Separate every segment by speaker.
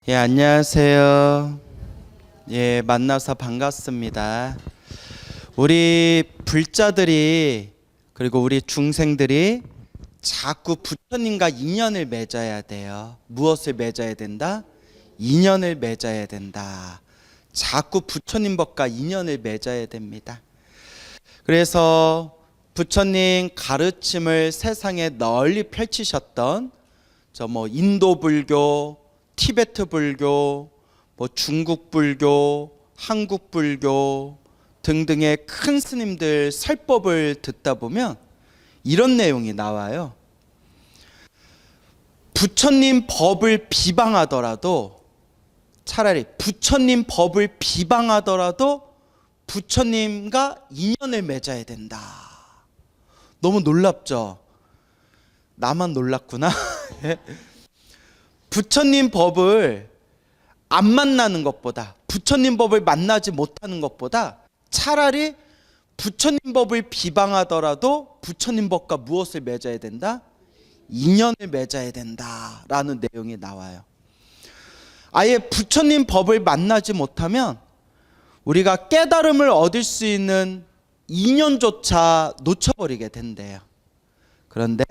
Speaker 1: 예, 안녕하세요. 예, 만나서 반갑습니다. 우리 불자들이 그리고 우리 중생들이 자꾸 부처님과 인연을 맺어야 돼요. 무엇을 맺어야 된다? 인연을 맺어야 된다. 자꾸 부처님 법과 인연을 맺어야 됩니다. 그래서 부처님 가르침을 세상에 널리 펼치셨던 인도 불교, 티베트 불교, 중국 불교, 한국 불교 등등의 큰 스님들 설법을 듣다 보면 이런 내용이 나와요. 부처님 법을 비방하더라도 차라리 부처님 법을 비방하더라도 부처님과 인연을 맺어야 된다. 너무 놀랍죠? 나만 놀랐구나. 부처님 법을 안 만나는 것보다, 부처님 법을 만나지 못하는 것보다 차라리 부처님 법을 비방하더라도 부처님 법과 무엇을 맺어야 된다? 인연을 맺어야 된다라는 내용이 나와요. 아예 부처님 법을 만나지 못하면 우리가 깨달음을 얻을 수 있는 인연조차 놓쳐버리게 된대요. 그런데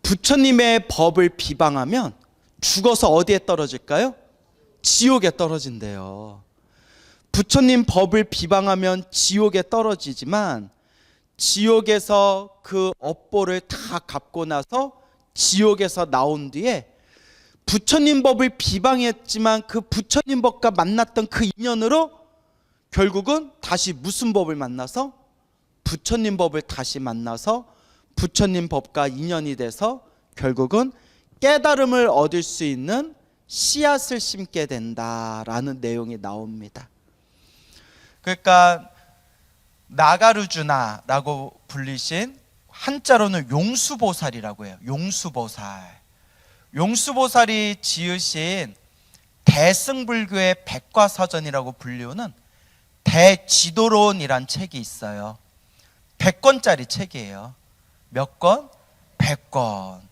Speaker 1: 부처님의 법을 비방하면 죽어서 어디에 떨어질까요? 지옥에 떨어진대요. 부처님 법을 비방하면 지옥에 떨어지지만 지옥에서 그 업보를 다 갚고 나서 지옥에서 나온 뒤에 부처님 법을 비방했지만 그 부처님 법과 만났던 그 인연으로 결국은 다시 무슨 법을 만나서? 부처님 법을 다시 만나서 부처님 법과 인연이 돼서 결국은 깨달음을 얻을 수 있는 씨앗을 심게 된다라는 내용이 나옵니다. 그러니까 나가르주나라고 불리신 한자로는 용수보살이라고 해요. 용수보살. 용수보살이 지으신 대승불교의 백과사전이라고 불리우는 대지도론이란 책이 있어요. 100권짜리 책이에요. 몇 권? 100권.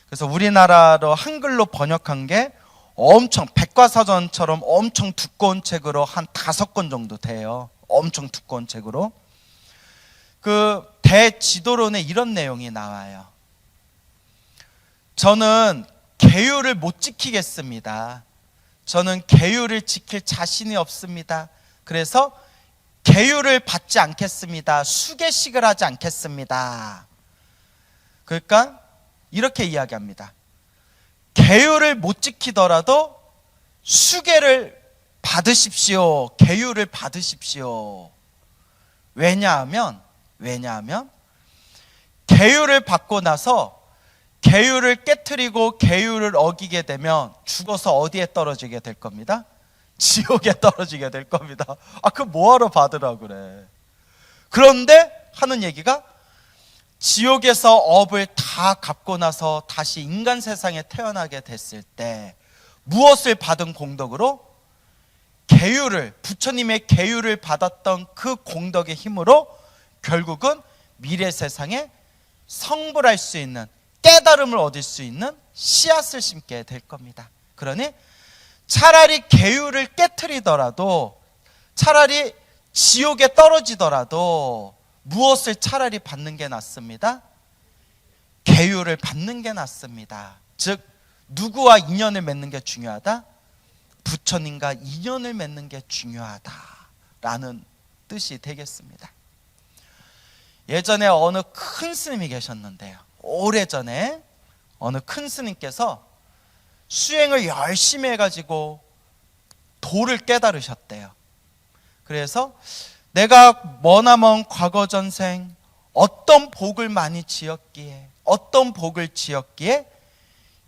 Speaker 1: 그래서 우리나라로 한글로 번역한 게 엄청 백과사전처럼 엄청 두꺼운 책으로 한 5권 정도 돼요. 엄청 두꺼운 책으로. 그 대지도론에 이런 내용이 나와요. 저는 계율을 못 지키겠습니다. 저는 계율을 지킬 자신이 없습니다. 그래서 계율을 받지 않겠습니다. 수계식을 하지 않겠습니다. 그러니까 이렇게 이야기합니다. 계율을 못 지키더라도 수계를 받으십시오. 계율을 받으십시오. 왜냐하면 계율을 받고 나서 계율을 깨트리고 계율을 어기게 되면 죽어서 어디에 떨어지게 될 겁니다? 지옥에 떨어지게 될 겁니다. 그 뭐하러 받으라 그래. 그런데 하는 얘기가 지옥에서 업을 다 갚고 나서 다시 인간 세상에 태어나게 됐을 때 무엇을 받은 공덕으로? 계율을, 부처님의 계율을 받았던 그 공덕의 힘으로 결국은 미래 세상에 성불할 수 있는, 깨달음을 얻을 수 있는 씨앗을 심게 될 겁니다. 그러니 차라리 계율을 깨트리더라도, 차라리 지옥에 떨어지더라도 무엇을 차라리 받는 게 낫습니다? 계율을 받는 게 낫습니다. 즉 누구와 인연을 맺는 게 중요하다? 부처님과 인연을 맺는 게 중요하다라는 뜻이 되겠습니다. 예전에 어느 큰 스님이 계셨는데요. 오래전에 어느 큰 스님께서 수행을 열심히 해가지고 도를 깨달으셨대요. 그래서 내가 머나먼 과거 전생 어떤 복을 많이 지었기에, 어떤 복을 지었기에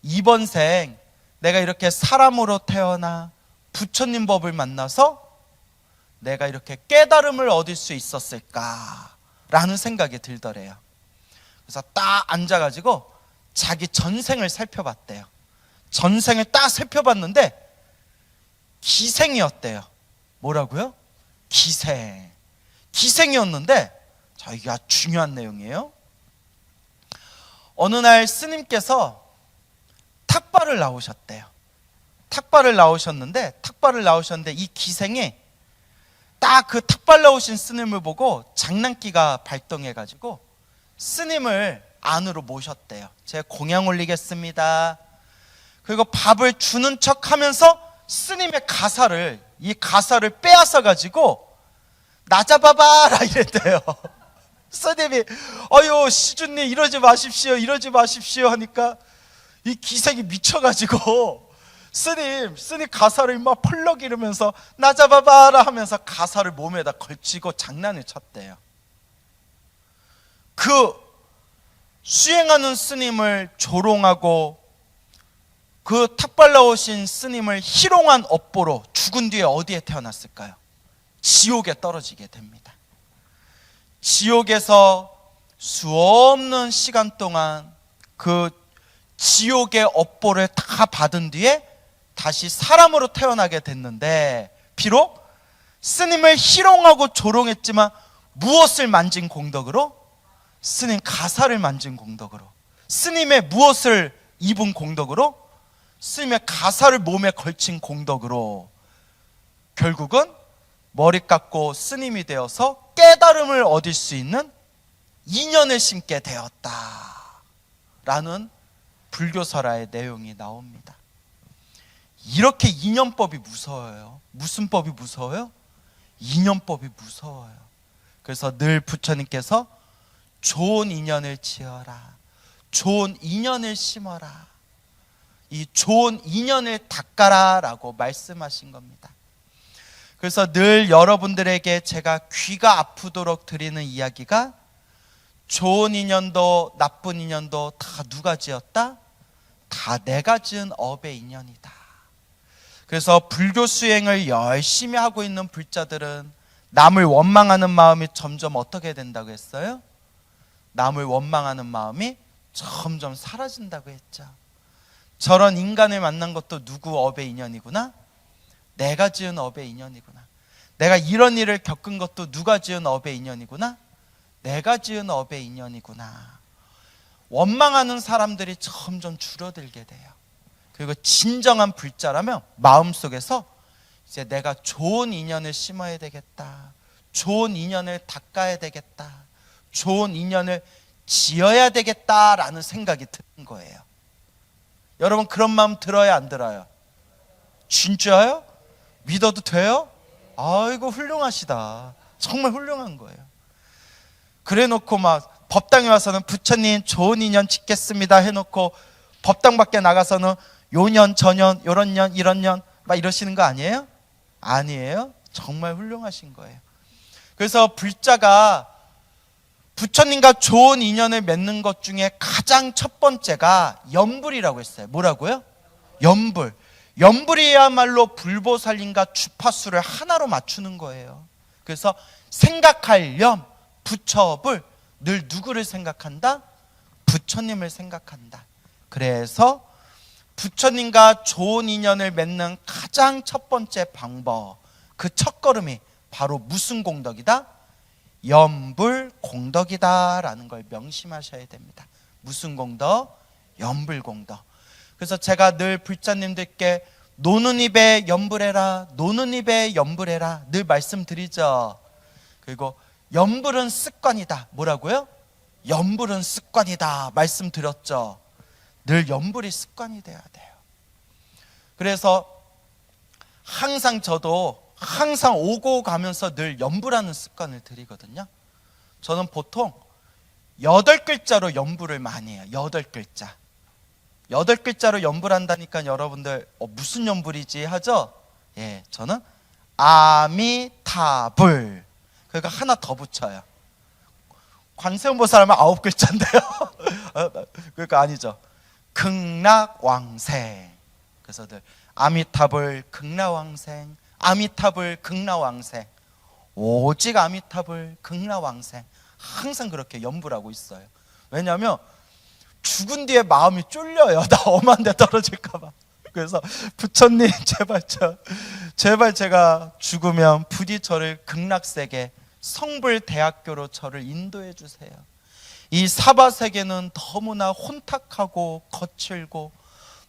Speaker 1: 이번 생 내가 이렇게 사람으로 태어나 부처님 법을 만나서 내가 이렇게 깨달음을 얻을 수 있었을까라는 생각이 들더래요. 그래서 딱 앉아가지고 자기 전생을 살펴봤대요. 전생을 딱 살펴봤는데 기생이었대요. 뭐라고요? 기생이었는데, 자, 이게 아주 중요한 내용이에요. 어느 날 스님께서 탁발을 나오셨대요. 탁발을 나오셨는데 이 기생이 딱 그 탁발 나오신 스님을 보고 장난기가 발동해가지고 스님을 안으로 모셨대요. 제가 공양 올리겠습니다. 그리고 밥을 주는 척하면서 스님의 이 가사를 빼앗아 가지고 나 잡아봐라 이랬대요. 스님이 아유 시주님 이러지 마십시오 하니까 이 기생이 미쳐가지고 스님 가사를 막 펄럭 이러면서 나 잡아봐라 하면서 가사를 몸에다 걸치고 장난을 쳤대요. 그 수행하는 스님을 조롱하고 그 탁발 나오신 스님을 희롱한 업보로 죽은 뒤에 어디에 태어났을까요? 지옥에 떨어지게 됩니다. 지옥에서 수없는 시간 동안 그 지옥의 업보를 다 받은 뒤에 다시 사람으로 태어나게 됐는데, 비록 스님을 희롱하고 조롱했지만 무엇을 만진 공덕으로? 스님 가사를 만진 공덕으로. 스님의 무엇을 입은 공덕으로? 스님의 가사를 몸에 걸친 공덕으로 결국은 머리 깎고 스님이 되어서 깨달음을 얻을 수 있는 인연을 심게 되었다라는 불교설화의 내용이 나옵니다. 이렇게 인연법이 무서워요. 무슨 법이 무서워요? 인연법이 무서워요. 그래서 늘 부처님께서 좋은 인연을 지어라, 좋은 인연을 심어라, 이 좋은 인연을 닦아라 라고 말씀하신 겁니다. 그래서 늘 여러분들에게 제가 귀가 아프도록 드리는 이야기가, 좋은 인연도 나쁜 인연도 다 누가 지었다? 다 내가 지은 업의 인연이다. 그래서 불교 수행을 열심히 하고 있는 불자들은 남을 원망하는 마음이 점점 어떻게 된다고 했어요? 남을 원망하는 마음이 점점 사라진다고 했죠. 저런 인간을 만난 것도 누구 업의 인연이구나? 내가 지은 업의 인연이구나. 내가 이런 일을 겪은 것도 누가 지은 업의 인연이구나? 내가 지은 업의 인연이구나. 원망하는 사람들이 점점 줄어들게 돼요. 그리고 진정한 불자라면 마음속에서 이제 내가 좋은 인연을 심어야 되겠다, 좋은 인연을 닦아야 되겠다, 좋은 인연을 지어야 되겠다라는 생각이 드는 거예요. 여러분 그런 마음 들어요, 안 들어요? 진짜요? 믿어도 돼요? 아이고 훌륭하시다. 정말 훌륭한 거예요. 그래 놓고 막 법당에 와서는 부처님 좋은 인연 짓겠습니다 해놓고 법당 밖에 나가서는 요년 저년 요런 년 이런 년 막 이러시는 거 아니에요? 아니에요. 정말 훌륭하신 거예요. 그래서 불자가 부처님과 좋은 인연을 맺는 것 중에 가장 첫 번째가 염불이라고 했어요. 뭐라고요? 염불. 염불이야말로 불보살님과 주파수를 하나로 맞추는 거예요. 그래서 생각할 염, 부처불, 늘 누구를 생각한다? 부처님을 생각한다. 그래서 부처님과 좋은 인연을 맺는 가장 첫 번째 방법, 그 첫걸음이 바로 무슨 공덕이다? 염불 공덕이다 라는 걸 명심하셔야 됩니다. 무슨 공덕? 염불 공덕. 그래서 제가 늘 불자님들께 노는 입에 염불해라, 노는 입에 염불해라 늘 말씀드리죠. 그리고 염불은 습관이다. 뭐라고요? 염불은 습관이다 말씀드렸죠. 늘 염불이 습관이 돼야 돼요. 그래서 항상 저도 항상 오고 가면서 늘 염불하는 습관을 들이거든요. 저는 보통 8글자로 염불을 많이 해요. 8글자. 8글자로 염불한다니까 여러분들 무슨 염불이지 하죠? 예, 저는 아미타불. 그러니까 하나 더 붙여요. 관세음보살 하면 9글자인데요. 그러니까 아니죠. 극락왕생. 그래서 늘 아미타불 극락왕생, 아미타불 극락왕생, 오직 아미타불 극락왕생. 항상 그렇게 염불하고 있어요. 왜냐하면 죽은 뒤에 마음이 쫄려요. 나 엄한 데 떨어질까 봐. 그래서 부처님 제발 제가 죽으면 부디 저를 극락세계 성불대학교로 저를 인도해 주세요. 이 사바세계는 너무나 혼탁하고 거칠고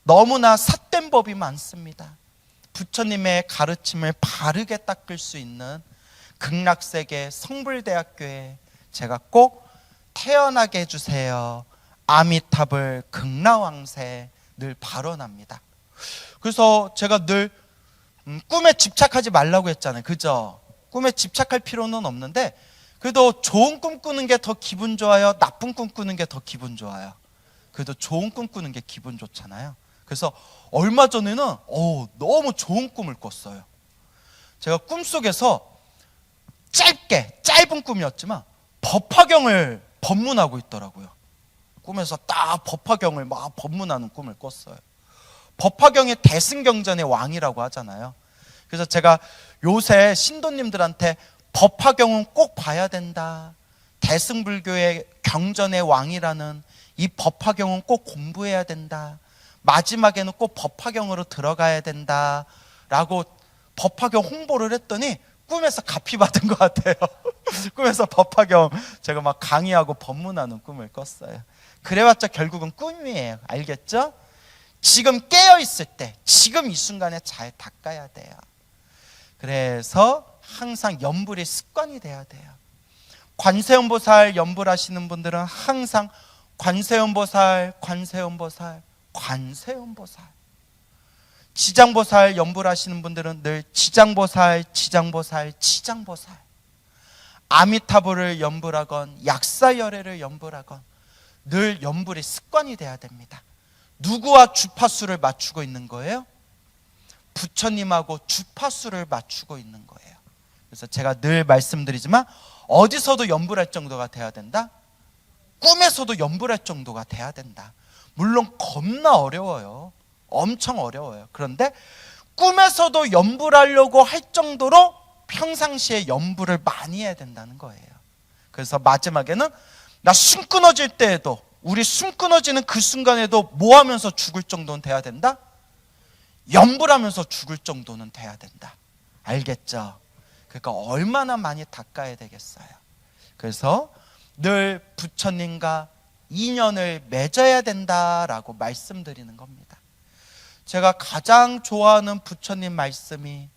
Speaker 1: 너무나 삿된 법이 많습니다. 부처님의 가르침을 바르게 닦을 수 있는 극락세계 성불대학교에 제가 꼭 태어나게 해주세요. 아미타불 극락왕세 늘 발언합니다. 그래서 제가 늘 꿈에 집착하지 말라고 했잖아요. 그죠? 꿈에 집착할 필요는 없는데 그래도 좋은 꿈 꾸는 게 더 기분 좋아요? 나쁜 꿈 꾸는 게 더 기분 좋아요? 그래도 좋은 꿈 꾸는 게 기분 좋잖아요. 그래서 얼마 전에는 너무 좋은 꿈을 꿨어요. 제가 꿈속에서 짧은 꿈이었지만 법화경을 법문하고 있더라고요. 꿈에서 딱 법화경을 막 법문하는 꿈을 꿨어요. 법화경이 대승경전의 왕이라고 하잖아요. 그래서 제가 요새 신도님들한테 법화경은 꼭 봐야 된다. 대승불교의 경전의 왕이라는 이 법화경은 꼭 공부해야 된다. 마지막에는 꼭 법화경으로 들어가야 된다. 라고 법화경 홍보를 했더니 꿈에서 갚이 받은 것 같아요. 꿈에서 법화경 제가 막 강의하고 법문하는 꿈을 꿨어요. 그래봤자 결국은 꿈이에요. 알겠죠? 지금 깨어있을 때, 지금 이 순간에 잘 닦아야 돼요. 그래서 항상 염불이 습관이 돼야 돼요. 관세음보살 염불하시는 분들은 항상 관세음보살, 관세음보살, 관세음보살. 지장보살 염불하시는 분들은 늘 지장보살, 지장보살, 지장보살. 아미타불을 염불하건 약사열애를 염불하건 늘 염불이 습관이 돼야 됩니다. 누구와 주파수를 맞추고 있는 거예요? 부처님하고 주파수를 맞추고 있는 거예요. 그래서 제가 늘 말씀드리지만 어디서도 염불할 정도가 돼야 된다? 꿈에서도 염불할 정도가 돼야 된다. 물론 겁나 어려워요. 엄청 어려워요. 그런데 꿈에서도 염불하려고 할 정도로 평상시에 염불을 많이 해야 된다는 거예요. 그래서 마지막에는 나 숨 끊어질 때에도, 우리 숨 끊어지는 그 순간에도 뭐 하면서 죽을 정도는 돼야 된다? 염불하면서 죽을 정도는 돼야 된다. 알겠죠? 그러니까 얼마나 많이 닦아야 되겠어요. 그래서 늘 부처님과 인연을 맺어야 된다라고 말씀드리는 겁니다. 제가 가장 좋아하는 부처님 말씀이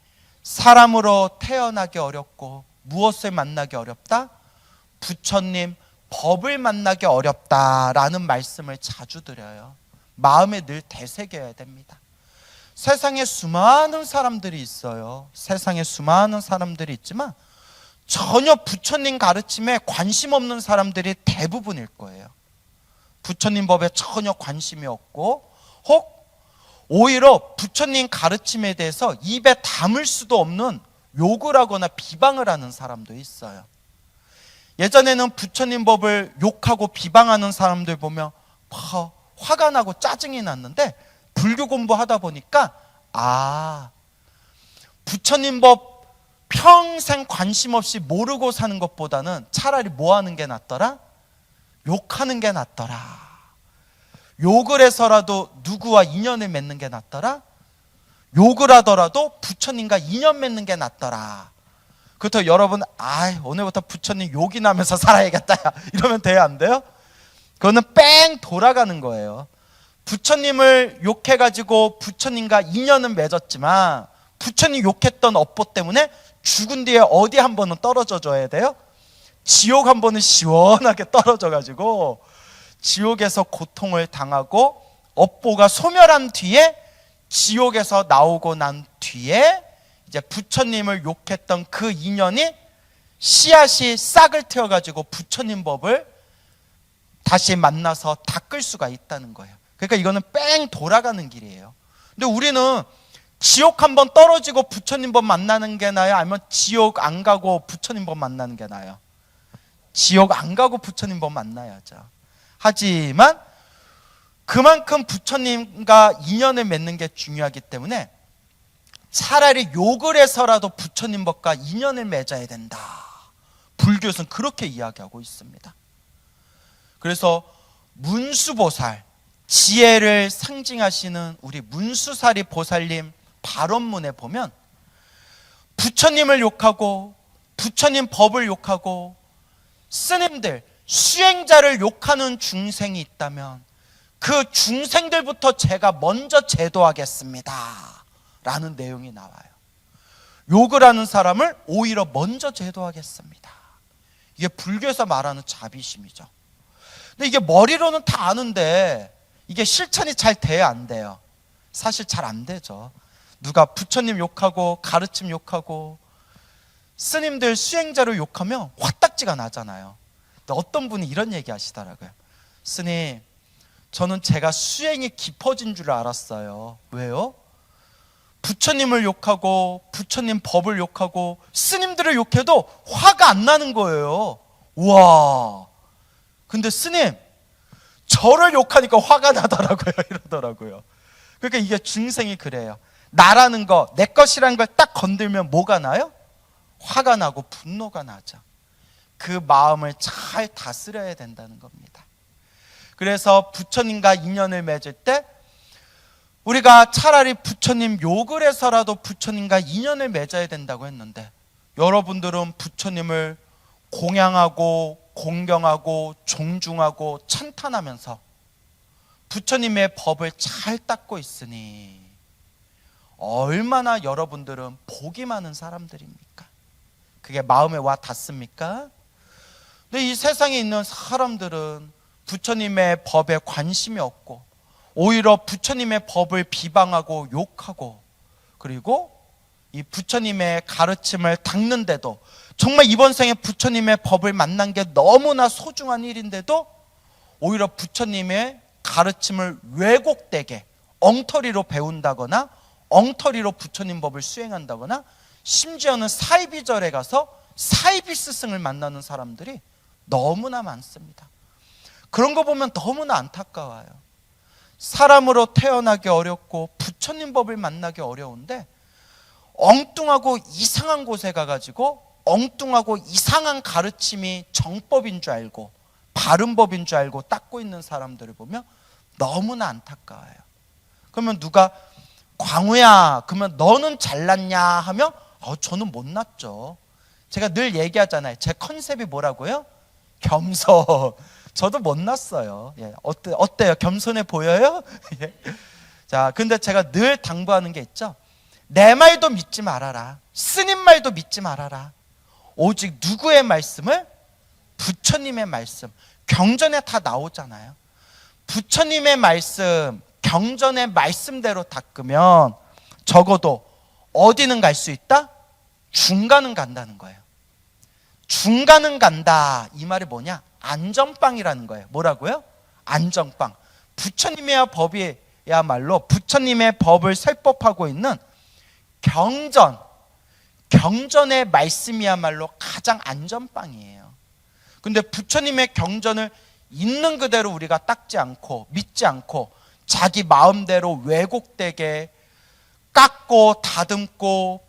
Speaker 1: 사람으로 태어나기 어렵고 무엇을 만나기 어렵다? 부처님 법을 만나기 어렵다라는 말씀을 자주 드려요. 마음에 늘 되새겨야 됩니다. 세상에 수많은 사람들이 있어요. 세상에 수많은 사람들이 있지만 전혀 부처님 가르침에 관심 없는 사람들이 대부분일 거예요. 부처님 법에 전혀 관심이 없고 혹 오히려 부처님 가르침에 대해서 입에 담을 수도 없는 욕을 하거나 비방을 하는 사람도 있어요. 예전에는 부처님 법을 욕하고 비방하는 사람들 보면 화가 나고 짜증이 났는데 불교 공부하다 보니까 부처님 법 평생 관심 없이 모르고 사는 것보다는 차라리 뭐 하는 게 낫더라? 욕하는 게 낫더라. 욕을 해서라도 누구와 인연을 맺는 게 낫더라? 욕을 하더라도 부처님과 인연 맺는 게 낫더라. 그렇다고 여러분 오늘부터 부처님 욕이나 하면서 살아야겠다 이러면 돼요? 안 돼요? 그거는 뺑 돌아가는 거예요. 부처님을 욕해가지고 부처님과 인연은 맺었지만 부처님 욕했던 업보 때문에 죽은 뒤에 어디 한 번은 떨어져 줘야 돼요? 지옥 한 번은 시원하게 떨어져가지고 지옥에서 고통을 당하고 업보가 소멸한 뒤에 지옥에서 나오고 난 뒤에 이제 부처님을 욕했던 그 인연이 씨앗이 싹을 틔워가지고 부처님 법을 다시 만나서 닦을 수가 있다는 거예요. 그러니까 이거는 뺑 돌아가는 길이에요. 근데 우리는 지옥 한번 떨어지고 부처님 법 만나는 게 나아요? 아니면 지옥 안 가고 부처님 법 만나는 게 나아요? 지옥 안 가고 부처님 법 만나야죠. 하지만 그만큼 부처님과 인연을 맺는 게 중요하기 때문에 차라리 욕을 해서라도 부처님 법과 인연을 맺어야 된다. 불교에서는 그렇게 이야기하고 있습니다. 그래서 문수보살, 지혜를 상징하시는 우리 문수사리 보살님 발언문에 보면 부처님을 욕하고 부처님 법을 욕하고 스님들, 수행자를 욕하는 중생이 있다면 그 중생들부터 제가 먼저 제도하겠습니다 라는 내용이 나와요. 욕을 하는 사람을 오히려 먼저 제도하겠습니다. 이게 불교에서 말하는 자비심이죠. 근데 이게 머리로는 다 아는데 이게 실천이 잘 돼야 안 돼요. 사실 잘 안 되죠. 누가 부처님 욕하고 가르침 욕하고 스님들 수행자로 욕하면 화딱지가 나잖아요. 근데 어떤 분이 이런 얘기 하시더라고요. 스님, 저는 제가 수행이 깊어진 줄 알았어요. 왜요? 부처님을 욕하고 부처님 법을 욕하고 스님들을 욕해도 화가 안 나는 거예요. 우와. 근데 스님, 저를 욕하니까 화가 나더라고요. 이러더라고요. 그러니까 이게 중생이 그래요. 나라는 거, 내 것이라는 걸 딱 건들면 뭐가 나요? 화가 나고 분노가 나죠. 그 마음을 잘 다스려야 된다는 겁니다. 그래서 부처님과 인연을 맺을 때 우리가 차라리 부처님 욕을 해서라도 부처님과 인연을 맺어야 된다고 했는데, 여러분들은 부처님을 공양하고 공경하고 존중하고 찬탄하면서 부처님의 법을 잘 닦고 있으니 얼마나 여러분들은 복이 많은 사람들입니까? 그게 마음에 와 닿습니까? 근데 이 세상에 있는 사람들은 부처님의 법에 관심이 없고 오히려 부처님의 법을 비방하고 욕하고, 그리고 이 부처님의 가르침을 닦는데도 정말 이번 생에 부처님의 법을 만난 게 너무나 소중한 일인데도 오히려 부처님의 가르침을 왜곡되게 엉터리로 배운다거나 엉터리로 부처님 법을 수행한다거나, 심지어는 사이비절에 가서 사이비 스승을 만나는 사람들이 너무나 많습니다. 그런 거 보면 너무나 안타까워요. 사람으로 태어나기 어렵고 부처님 법을 만나기 어려운데 엉뚱하고 이상한 곳에 가가지고 엉뚱하고 이상한 가르침이 정법인 줄 알고 바른 법인 줄 알고 닦고 있는 사람들을 보면 너무나 안타까워요. 그러면 누가 광우야, 그러면 너는 잘났냐 하면 저는 못났죠. 제가 늘 얘기하잖아요. 제 컨셉이 뭐라고요? 겸손. 저도 못났어요. 예. 어때요? 겸손해 보여요? 예. 자, 근데 제가 늘 당부하는 게 있죠. 내 말도 믿지 말아라. 스님 말도 믿지 말아라. 오직 누구의 말씀을? 부처님의 말씀. 경전에 다 나오잖아요. 부처님의 말씀, 경전의 말씀대로 닦으면 적어도 어디는 갈 수 있다? 중간은 간다는 거예요. 중간은 간다. 이 말이 뭐냐? 안전빵이라는 거예요. 뭐라고요? 안전빵. 부처님의 법이야말로 부처님의 법을 설법하고 있는 경전의 말씀이야말로 가장 안전빵이에요. 근데 부처님의 경전을 있는 그대로 우리가 닦지 않고 믿지 않고 자기 마음대로 왜곡되게 깎고 다듬고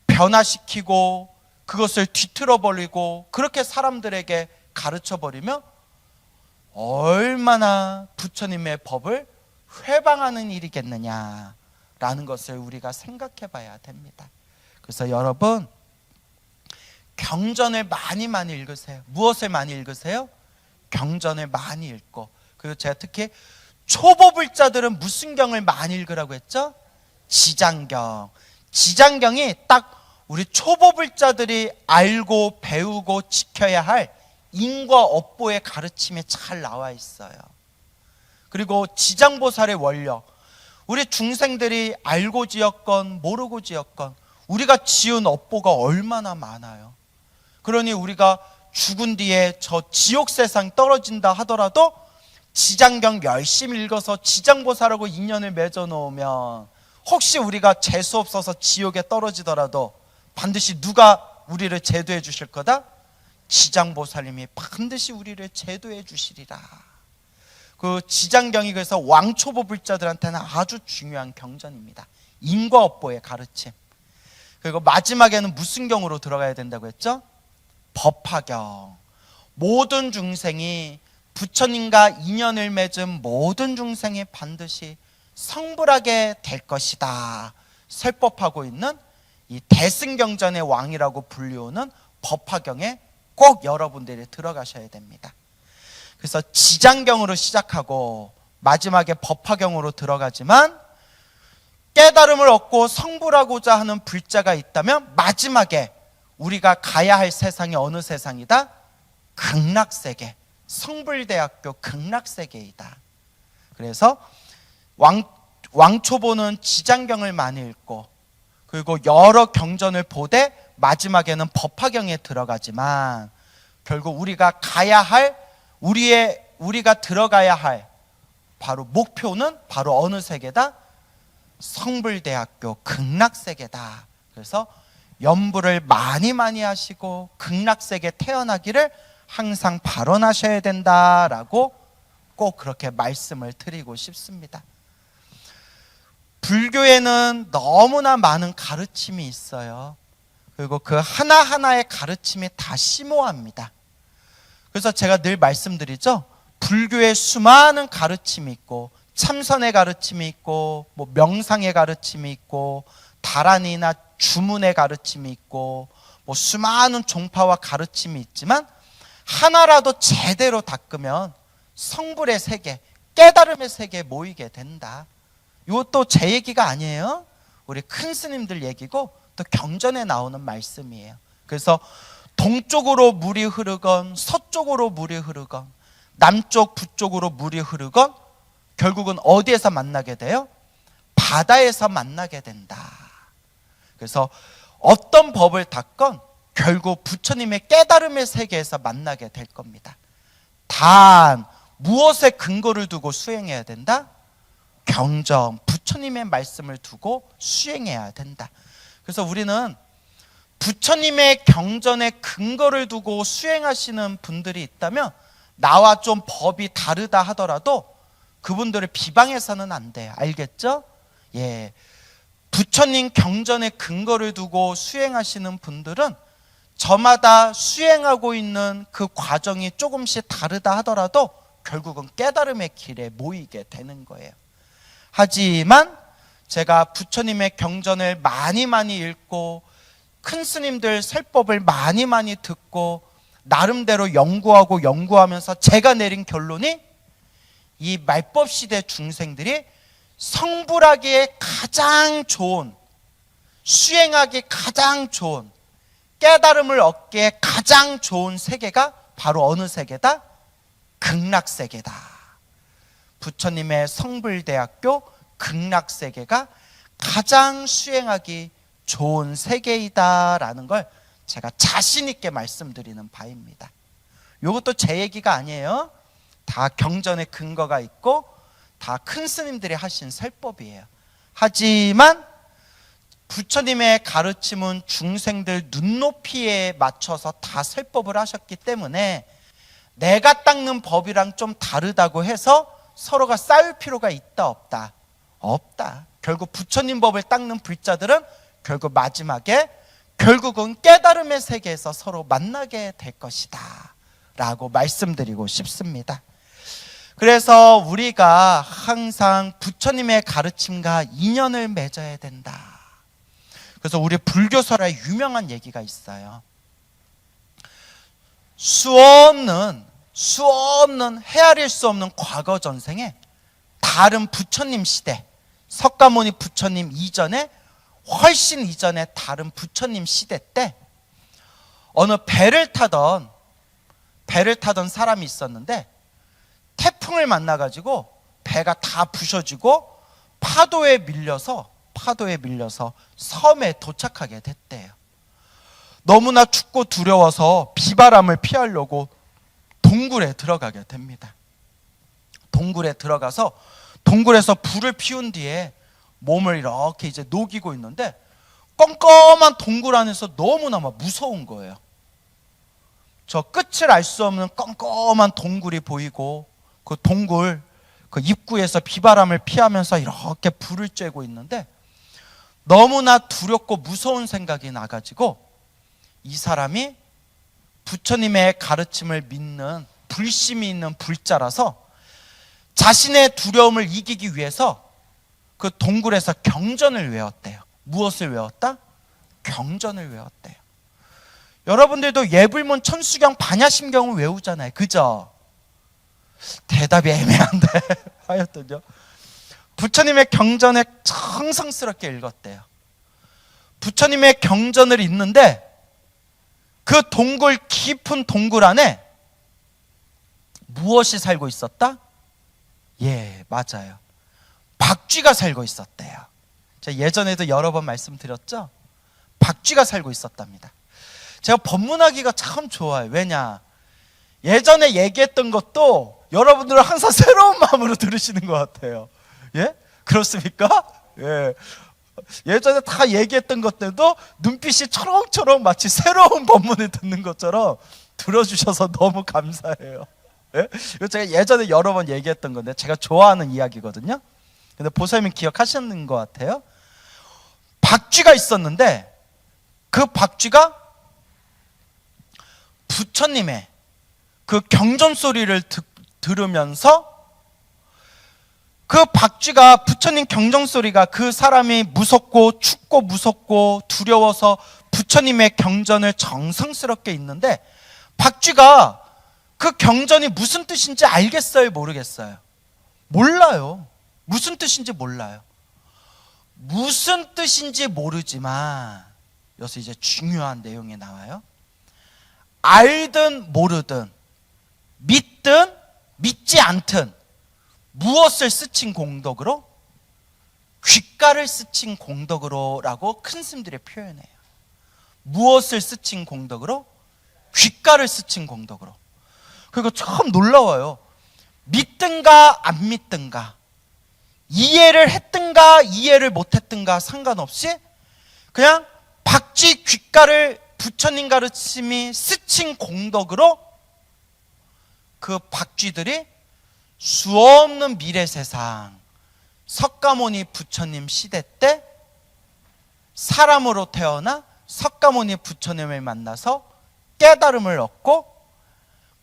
Speaker 1: 변화시키고 그것을 뒤틀어버리고 그렇게 사람들에게 가르쳐버리면 얼마나 부처님의 법을 회방하는 일이겠느냐라는 것을 우리가 생각해 봐야 됩니다. 그래서 여러분, 경전을 많이 읽으세요. 무엇을 많이 읽으세요? 경전을 많이 읽고, 그리고 제가 특히 초보불자들은 무슨 경을 많이 읽으라고 했죠? 지장경. 지장경이 딱 우리 초보불자들이 알고 배우고 지켜야 할 인과 업보의 가르침이 잘 나와 있어요. 그리고 지장보살의 원력, 우리 중생들이 알고 지었건 모르고 지었건 우리가 지은 업보가 얼마나 많아요. 그러니 우리가 죽은 뒤에 저 지옥 세상 떨어진다 하더라도 지장경 열심히 읽어서 지장보살하고 인연을 맺어 놓으면 혹시 우리가 재수 없어서 지옥에 떨어지더라도 반드시 누가 우리를 제도해 주실 거다? 지장보살님이 반드시 우리를 제도해 주시리라. 그 지장경이 그래서 왕초보불자들한테는 아주 중요한 경전입니다. 인과업보의 가르침. 그리고 마지막에는 무슨 경으로 들어가야 된다고 했죠? 법화경. 모든 중생이 부처님과 인연을 맺은 모든 중생이 반드시 성불하게 될 것이다 설법하고 있는 이 대승경전의 왕이라고 불리우는 법화경에 꼭 여러분들이 들어가셔야 됩니다. 그래서 지장경으로 시작하고 마지막에 법화경으로 들어가지만 깨달음을 얻고 성불하고자 하는 불자가 있다면 마지막에 우리가 가야 할 세상이 어느 세상이다? 극락세계, 성불대학교 극락세계이다. 그래서 왕초보는 지장경을 많이 읽고 그리고 여러 경전을 보되 마지막에는 법화경에 들어가지만 결국 우리가 가야 할 우리가 들어가야 할 바로 목표는 바로 어느 세계다? 성불대학교 극락세계다. 그래서 연부를 많이 하시고 극락세계 태어나기를 항상 발언하셔야 된다라고 꼭 그렇게 말씀을 드리고 싶습니다. 불교에는 너무나 많은 가르침이 있어요. 그리고 그 하나하나의 가르침이 다 심오합니다. 그래서 제가 늘 말씀드리죠. 불교에 수많은 가르침이 있고 참선의 가르침이 있고 뭐 명상의 가르침이 있고 다란이나 주문의 가르침이 있고 뭐 수많은 종파와 가르침이 있지만 하나라도 제대로 닦으면 성불의 세계, 깨달음의 세계에 모이게 된다. 이것도 제 얘기가 아니에요. 우리 큰 스님들 얘기고 또 경전에 나오는 말씀이에요. 그래서 동쪽으로 물이 흐르건 서쪽으로 물이 흐르건 남쪽 북쪽으로 물이 흐르건 결국은 어디에서 만나게 돼요? 바다에서 만나게 된다. 그래서 어떤 법을 닦건 결국 부처님의 깨달음의 세계에서 만나게 될 겁니다. 단 무엇에 근거를 두고 수행해야 된다? 경전, 부처님의 말씀을 두고 수행해야 된다. 그래서 우리는 부처님의 경전에 근거를 두고 수행하시는 분들이 있다면 나와 좀 법이 다르다 하더라도 그분들을 비방해서는 안 돼요. 알겠죠? 예. 부처님 경전에 근거를 두고 수행하시는 분들은 저마다 수행하고 있는 그 과정이 조금씩 다르다 하더라도 결국은 깨달음의 길에 모이게 되는 거예요. 하지만 제가 부처님의 경전을 많이 읽고 큰 스님들 설법을 많이 듣고 나름대로 연구하면서 제가 내린 결론이 이 말법 시대 중생들이 성불하기에 가장 좋은, 수행하기 가장 좋은, 깨달음을 얻기에 가장 좋은 세계가 바로 어느 세계다? 극락세계다. 부처님의 성불대학교 극락세계가 가장 수행하기 좋은 세계이다라는 걸 제가 자신 있게 말씀드리는 바입니다. 이것도 제 얘기가 아니에요. 다 경전에 근거가 있고 다 큰 스님들이 하신 설법이에요. 하지만 부처님의 가르침은 중생들 눈높이에 맞춰서 다 설법을 하셨기 때문에 내가 닦는 법이랑 좀 다르다고 해서 서로가 싸울 필요가 있다 없다? 없다. 결국 부처님 법을 닦는 불자들은 결국 마지막에 결국은 깨달음의 세계에서 서로 만나게 될 것이다 라고 말씀드리고 싶습니다. 그래서 우리가 항상 부처님의 가르침과 인연을 맺어야 된다. 그래서 우리 불교설에 유명한 얘기가 있어요. 수없는 헤아릴 수 없는 과거 전생에 다른 부처님 시대, 석가모니 부처님 이전에 훨씬 이전에 다른 부처님 시대 때 어느 배를 타던 사람이 있었는데 태풍을 만나가지고 배가 다 부셔지고 파도에 밀려서 섬에 도착하게 됐대요. 너무나 춥고 두려워서 비바람을 피하려고 동굴에 들어가게 됩니다. 동굴에 들어가서 동굴에서 불을 피운 뒤에 몸을 이렇게 이제 녹이고 있는데 껌껌한 동굴 안에서 너무나 무서운 거예요. 저 끝을 알 수 없는 껌껌한 동굴이 보이고 그 동굴 그 입구에서 비바람을 피하면서 이렇게 불을 쬐고 있는데 너무나 두렵고 무서운 생각이 나가지고 이 사람이 부처님의 가르침을 믿는 불심이 있는 불자라서 자신의 두려움을 이기기 위해서 그 동굴에서 경전을 외웠대요. 무엇을 외웠다? 경전을 외웠대요. 여러분들도 예불문 천수경 반야심경을 외우잖아요. 그죠? 대답이 애매한데 하였더니요, 부처님의 경전에 정성스럽게 읽었대요. 부처님의 경전을 읽는데 그 동굴, 깊은 동굴 안에 무엇이 살고 있었다? 예, 맞아요. 박쥐가 살고 있었대요. 제가 예전에도 여러 번 말씀드렸죠? 박쥐가 살고 있었답니다. 제가 법문하기가 참 좋아요. 왜냐? 예전에 얘기했던 것도 여러분들은 항상 새로운 마음으로 들으시는 것 같아요. 예? 그렇습니까? 예. 예전에 다 얘기했던 것들도 눈빛이 초롱초롱 마치 새로운 법문을 듣는 것처럼 들어주셔서 너무 감사해요. 예? 이거 제가 예전에 여러 번 얘기했던 건데 제가 좋아하는 이야기거든요. 근데 보살님 기억하시는 것 같아요. 박쥐가 있었는데 그 박쥐가 부처님의 그 경전 소리를 들으면서 그 박쥐가 부처님 경전 소리가 그 사람이 무섭고 춥고 무섭고 두려워서 부처님의 경전을 정성스럽게 읽는데 박쥐가 그 경전이 무슨 뜻인지 알겠어요? 모르겠어요? 몰라요. 무슨 뜻인지 몰라요. 무슨 뜻인지 모르지만 여기서 이제 중요한 내용이 나와요. 알든 모르든 믿든 믿지 않든 무엇을 스친 공덕으로? 귓가를 스친 공덕으로 라고 큰 스님들이 표현해요. 무엇을 스친 공덕으로? 귓가를 스친 공덕으로. 그리고 참 놀라워요. 믿든가 안 믿든가, 이해를 했든가 이해를 못했든가 상관없이 그냥 박쥐 귓가를 부처님 가르침이 스친 공덕으로 그 박쥐들이 수없는 미래 세상 석가모니 부처님 시대 때 사람으로 태어나 석가모니 부처님을 만나서 깨달음을 얻고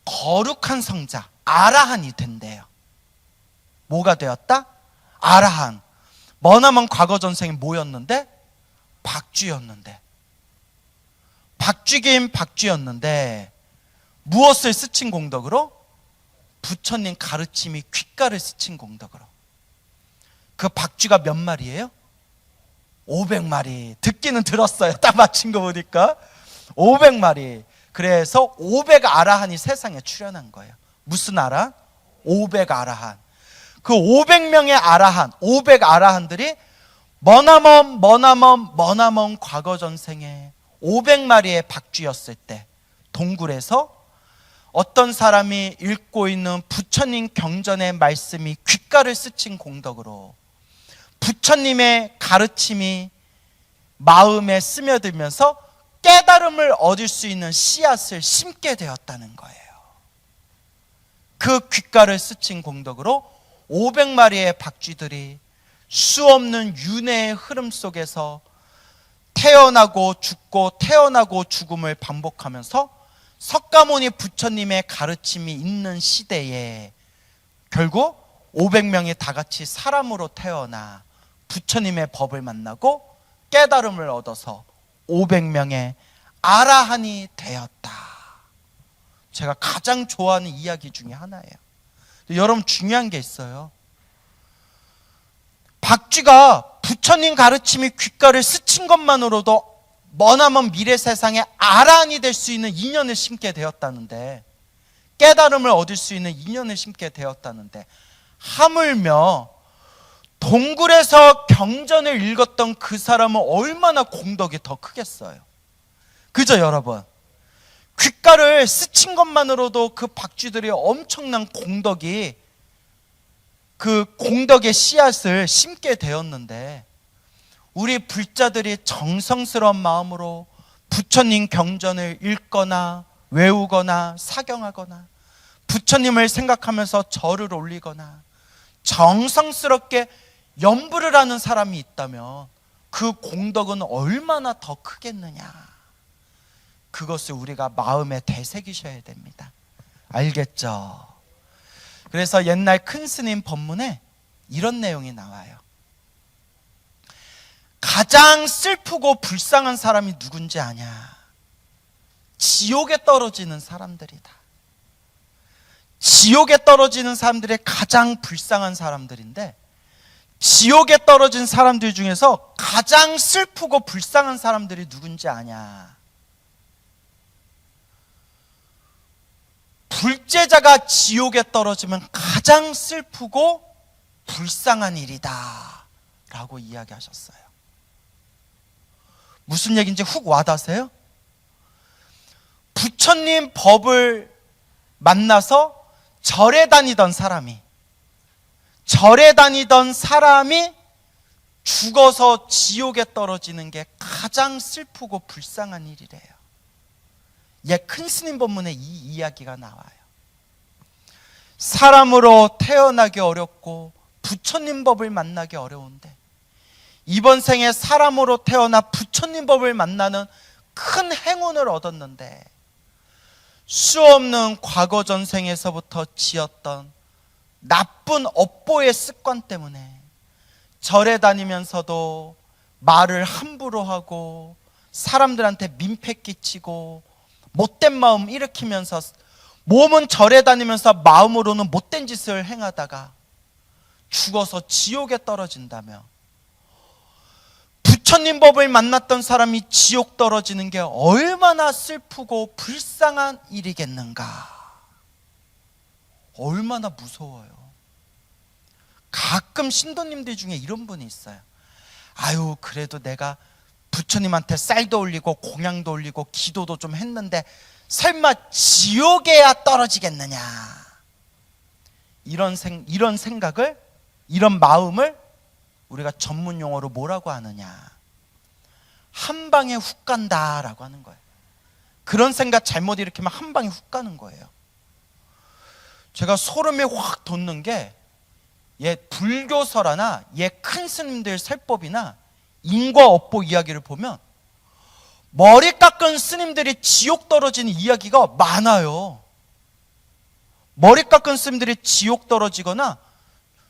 Speaker 1: 거룩한 성자 아라한이 된대요. 뭐가 되었다? 아라한. 머나먼 과거 전생이 뭐였는데? 박쥐였는데, 박쥐긴 박쥐였는데 무엇을 스친 공덕으로? 부처님 가르침이 귓가를 스친 공덕으로. 그 박쥐가 몇 마리예요? 500마리. 듣기는 들었어요. 딱 맞힌 거 보니까 500마리. 그래서 500 아라한이 세상에 출현한 거예요. 무슨 아라한? 500 아라한. 그 500명의 아라한, 500 아라한들이 머나먼 과거 전생에 500마리의 박쥐였을 때 동굴에서 어떤 사람이 읽고 있는 부처님 경전의 말씀이 귓가를 스친 공덕으로 부처님의 가르침이 마음에 스며들면서 깨달음을 얻을 수 있는 씨앗을 심게 되었다는 거예요. 그 귓가를 스친 공덕으로 500마리의 박쥐들이 수없는 윤회의 흐름 속에서 태어나고 죽고 태어나고 죽음을 반복하면서 석가모니 부처님의 가르침이 있는 시대에 결국 500명이 다 같이 사람으로 태어나 부처님의 법을 만나고 깨달음을 얻어서 500명의 아라한이 되었다. 제가 가장 좋아하는 이야기 중에 하나예요. 여러분, 중요한 게 있어요. 박쥐가 부처님 가르침이 귓가를 스친 것만으로도 머나먼 미래 세상에 아라한이 될 수 있는 인연을 심게 되었다는데, 깨달음을 얻을 수 있는 인연을 심게 되었다는데, 하물며 동굴에서 경전을 읽었던 그 사람은 얼마나 공덕이 더 크겠어요. 그죠, 여러분? 귓가를 스친 것만으로도 그 박쥐들이 엄청난 공덕이, 그 공덕의 씨앗을 심게 되었는데, 우리 불자들이 정성스러운 마음으로 부처님 경전을 읽거나 외우거나 사경하거나 부처님을 생각하면서 절을 올리거나 정성스럽게 염불을 하는 사람이 있다면 그 공덕은 얼마나 더 크겠느냐. 그것을 우리가 마음에 되새기셔야 됩니다. 알겠죠? 그래서 옛날 큰 스님 법문에 이런 내용이 나와요. 가장 슬프고 불쌍한 사람이 누군지 아냐? 지옥에 떨어지는 사람들이다. 지옥에 떨어지는 사람들이 가장 불쌍한 사람들인데, 지옥에 떨어진 사람들 중에서 가장 슬프고 불쌍한 사람들이 누군지 아냐? 불제자가 지옥에 떨어지면 가장 슬프고 불쌍한 일이다 라고 이야기하셨어요. 무슨 얘기인지 훅 와닿으세요? 부처님 법을 만나서 절에 다니던 사람이 죽어서 지옥에 떨어지는 게 가장 슬프고 불쌍한 일이래요. 큰 스님 법문에 이 이야기가 나와요. 사람으로 태어나기 어렵고 부처님 법을 만나기 어려운데, 이번 생에 사람으로 태어나 부처님 법을 만나는 큰 행운을 얻었는데, 수없는 과거 전생에서부터 지었던 나쁜 업보의 습관 때문에 절에 다니면서도 말을 함부로 하고 사람들한테 민폐 끼치고 못된 마음 일으키면서, 몸은 절에 다니면서 마음으로는 못된 짓을 행하다가 죽어서 지옥에 떨어진다며, 부처님 법을 만났던 사람이 지옥 떨어지는 게 얼마나 슬프고 불쌍한 일이겠는가. 얼마나 무서워요. 가끔 신도님들 중에 이런 분이 있어요. 아유, 그래도 내가 부처님한테 쌀도 올리고 공양도 올리고 기도도 좀 했는데 설마 지옥에야 떨어지겠느냐. 이런 생각을, 이런 마음을 우리가 전문 용어로 뭐라고 하느냐? 한 방에 훅 간다라고 하는 거예요. 그런 생각 잘못 일으키면 한 방에 훅 가는 거예요. 제가 소름이 확 돋는 게, 불교설화나 큰 스님들 설법이나 인과 업보 이야기를 보면 머리 깎은 스님들이 지옥 떨어지는 이야기가 많아요. 머리 깎은 스님들이 지옥 떨어지거나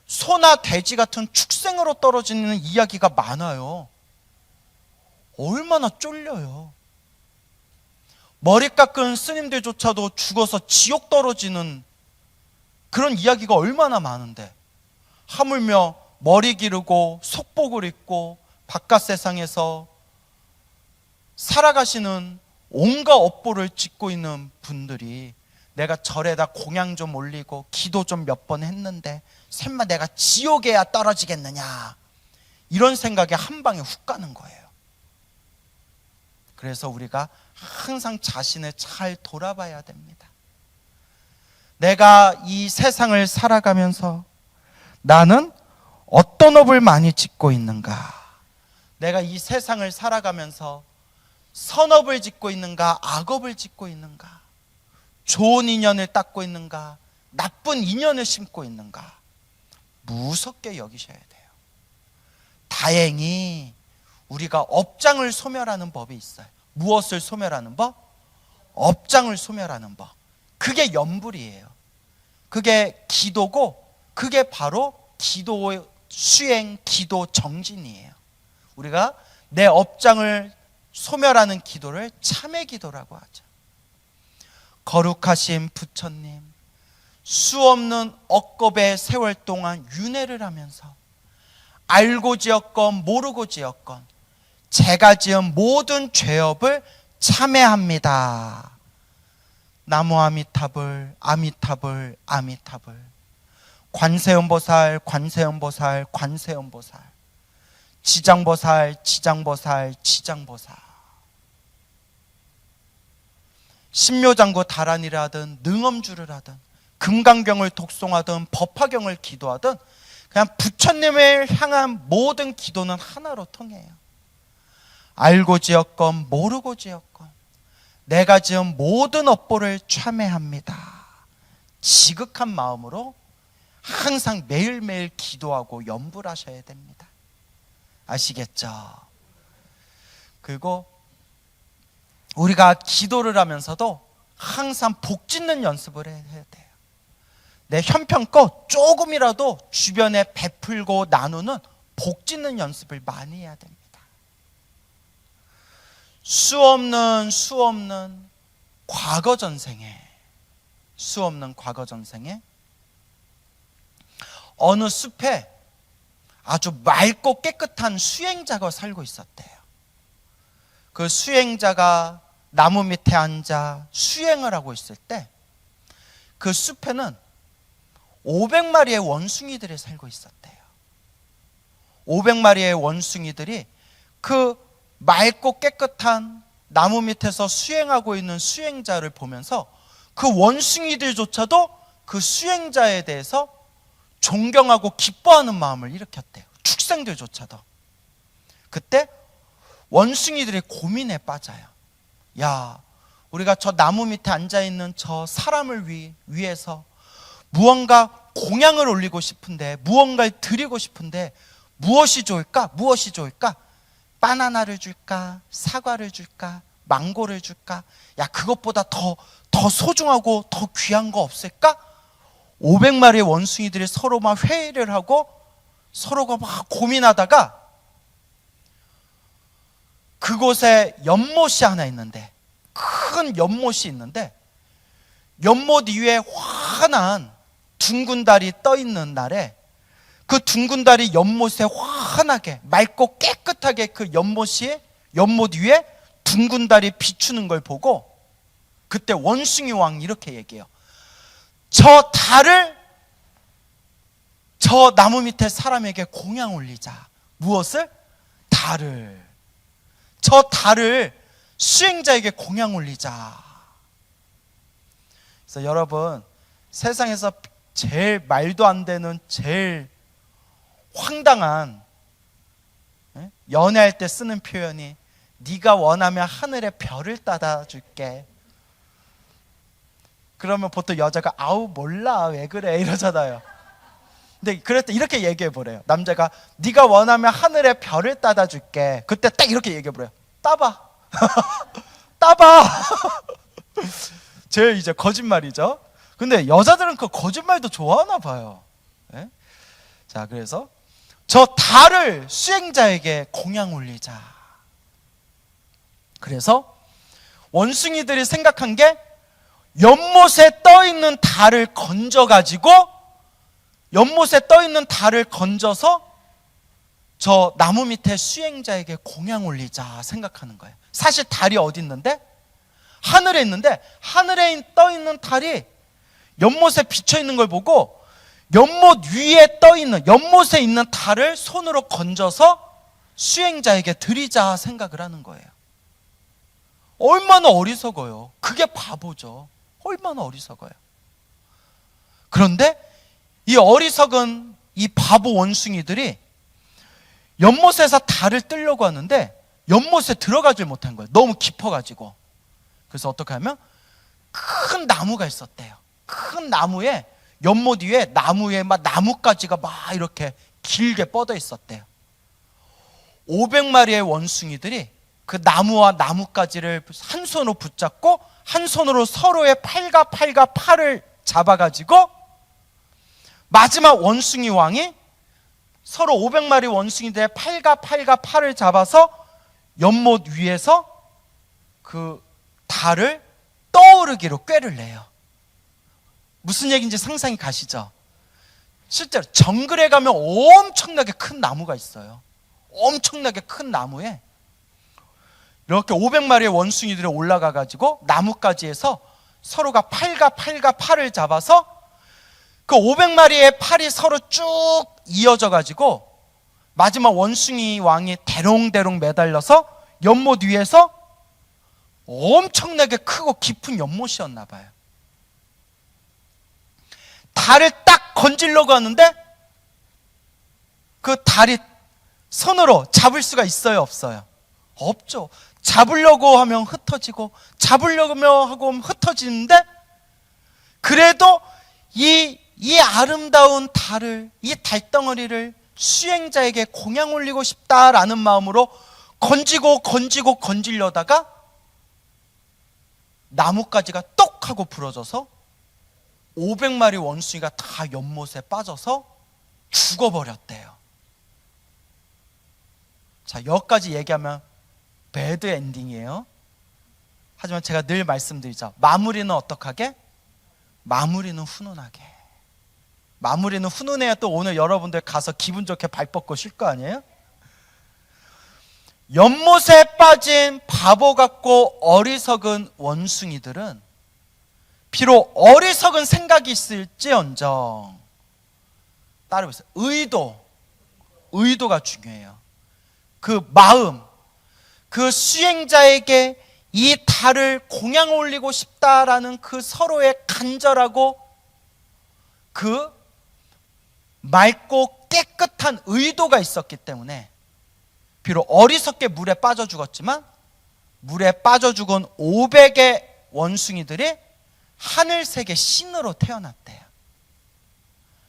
Speaker 1: 소나 돼지 같은 축생으로 떨어지는 이야기가 많아요. 얼마나 쫄려요. 머리 깎은 스님들조차도 죽어서 지옥 떨어지는 그런 이야기가 얼마나 많은데, 하물며 머리 기르고 속복을 입고 바깥 세상에서 살아가시는 온갖 업보를 짓고 있는 분들이 내가 절에다 공양 좀 올리고 기도 좀 몇 번 했는데 설마 내가 지옥에야 떨어지겠느냐, 이런 생각에 한 방에 훅 가는 거예요. 그래서 우리가 항상 자신을 잘 돌아봐야 됩니다. 내가 이 세상을 살아가면서 나는 어떤 업을 많이 짓고 있는가? 내가 이 세상을 살아가면서 선업을 짓고 있는가? 악업을 짓고 있는가? 좋은 인연을 닦고 있는가? 나쁜 인연을 심고 있는가? 무섭게 여기셔야 돼요. 다행히 우리가 업장을 소멸하는 법이 있어요. 무엇을 소멸하는 법? 업장을 소멸하는 법. 그게 염불이에요. 그게 기도고, 그게 바로 기도 수행, 기도 정진이에요. 우리가 내 업장을 소멸하는 기도를 참회 기도라고 하죠. 거룩하신 부처님, 수없는 억겁의 세월 동안 윤회를 하면서 알고 지었건 모르고 지었건 제가 지은 모든 죄업을 참회합니다. 나무 아미타불, 아미타불, 아미타불. 관세음보살, 관세음보살, 관세음보살. 지장보살, 지장보살, 지장보살. 신묘장구 다란이를 하든 능엄주를 하든 금강경을 독송하든 법화경을 기도하든 그냥 부처님을 향한 모든 기도는 하나로 통해요. 알고 지었건 모르고 지었건 내가 지은 모든 업보를 참회합니다. 지극한 마음으로 항상 매일매일 기도하고 염불하셔야 됩니다. 아시겠죠? 그리고 우리가 기도를 하면서도 항상 복 짓는 연습을 해야 돼요. 내 형편껏 조금이라도 주변에 베풀고 나누는 복 짓는 연습을 많이 해야 됩니다. 수없는 과거 전생에 수 없는 과거 전생에 어느 숲에 아주 맑고 깨끗한 수행자가 살고 있었대요. 그 수행자가 나무 밑에 앉아 수행을 하고 있을 때 그 숲에는 500마리의 원숭이들이 살고 있었대요. 500마리의 원숭이들이 그 맑고 깨끗한 나무 밑에서 수행하고 있는 수행자를 보면서 그 원숭이들조차도 그 수행자에 대해서 존경하고 기뻐하는 마음을 일으켰대요. 축생들조차도. 그때 원숭이들이 고민에 빠져요. 야, 우리가 저 나무 밑에 앉아있는 저 사람을 위해서 무언가 공양을 올리고 싶은데, 무언가를 드리고 싶은데 무엇이 좋을까? 무엇이 좋을까? 바나나를 줄까? 사과를 줄까? 망고를 줄까? 야, 그것보다 더 소중하고 더 귀한 거 없을까? 500마리의 원숭이들이 서로 막 회의를 하고 서로가 막 고민하다가 그곳에 연못이 하나 있는데, 큰 연못이 있는데, 연못 위에 환한 둥근 달이 떠 있는 날에 그 둥근 달이 연못에 환하게 맑고 깨끗하게 그 연못 위에 둥근 달이 비추는 걸 보고 그때 원숭이 왕이 이렇게 얘기해요. 저 달을 저 나무 밑에 사람에게 공양 올리자. 무엇을? 달을. 저 달을 수행자에게 공양 올리자. 그래서 여러분, 세상에서 제일 말도 안 되는 제일 황당한, 연애할 때 쓰는 표현이 네가 원하면 하늘의 별을 따다 줄게. 그러면 보통 여자가 아우 몰라 왜 그래 이러잖아요. 근데 그럴 때 이렇게 얘기해 보래요. 남자가 네가 원하면 하늘의 별을 따다 줄게. 그때 딱 이렇게 얘기해 보래요. 따봐. 따봐. 제일 이제 거짓말이죠. 근데 여자들은 그 거짓말도 좋아하나 봐요. 네? 자, 그래서 저 달을 수행자에게 공양 올리자. 그래서 원숭이들이 생각한 게 연못에 떠 있는 달을 건져가지고 연못에 떠 있는 달을 건져서 저 나무 밑에 수행자에게 공양 올리자 생각하는 거예요. 사실 달이 어디 있는데? 하늘에 있는데, 하늘에 떠 있는 달이 연못에 비쳐 있는 걸 보고 연못 위에 떠 있는, 연못에 있는 달을 손으로 건져서 수행자에게 드리자 생각을 하는 거예요. 얼마나 어리석어요. 그게 바보죠. 얼마나 어리석어요. 그런데 이 어리석은 이 바보 원숭이들이 연못에서 달을 뜨려고 하는데 연못에 들어가질 못한 거예요. 너무 깊어가지고. 그래서 어떻게 하면 큰 나무가 있었대요. 큰 나무에, 연못 위에 나무에 막 나뭇가지가 막 이렇게 길게 뻗어 있었대요. 500마리의 원숭이들이 그 나무와 나뭇가지를 한 손으로 붙잡고 한 손으로 서로의 팔과 팔을 잡아가지고 마지막 원숭이 왕이 서로 500마리 원숭이들의 팔과 팔을 잡아서 연못 위에서 그 달을 떠오르기로 꾀를 내요. 무슨 얘기인지 상상이 가시죠? 실제로 정글에 가면 엄청나게 큰 나무가 있어요. 엄청나게 큰 나무에 이렇게 500마리의 원숭이들이 올라가 가지고 나뭇가지에서 서로가 팔과 팔을 잡아서 그 500마리의 팔이 서로 쭉 이어져 가지고 마지막 원숭이 왕이 대롱대롱 매달려서 연못 위에서 엄청나게 크고 깊은 연못이었나 봐요. 달을 딱 건지려고 하는데 그 달이 손으로 잡을 수가 있어요, 없어요? 없죠. 잡으려고 하면 흩어지고 잡으려고 하면 흩어지는데 그래도 이 아름다운 달을, 이 달덩어리를 수행자에게 공양 올리고 싶다라는 마음으로 건지려다가 나뭇가지가 똑 하고 부러져서 500마리 원숭이가 다 연못에 빠져서 죽어버렸대요. 자, 여기까지 얘기하면 배드 엔딩이에요. 하지만 제가 늘 말씀드리죠. 마무리는 어떡하게? 마무리는 훈훈하게. 마무리는 훈훈해야 또 오늘 여러분들 가서 기분 좋게 발 뻗고 쉴 거 아니에요? 연못에 빠진 바보 같고 어리석은 원숭이들은 비록 어리석은 생각이 있을지언정 따라해보세요. 의도가 중요해요. 그 마음, 그 수행자에게 이 달을 공양 올리고 싶다라는 그 서로의 간절하고 그 맑고 깨끗한 의도가 있었기 때문에 비록 어리석게 물에 빠져 죽었지만 물에 빠져 죽은 500의 원숭이들이 하늘색의 신으로 태어났대요.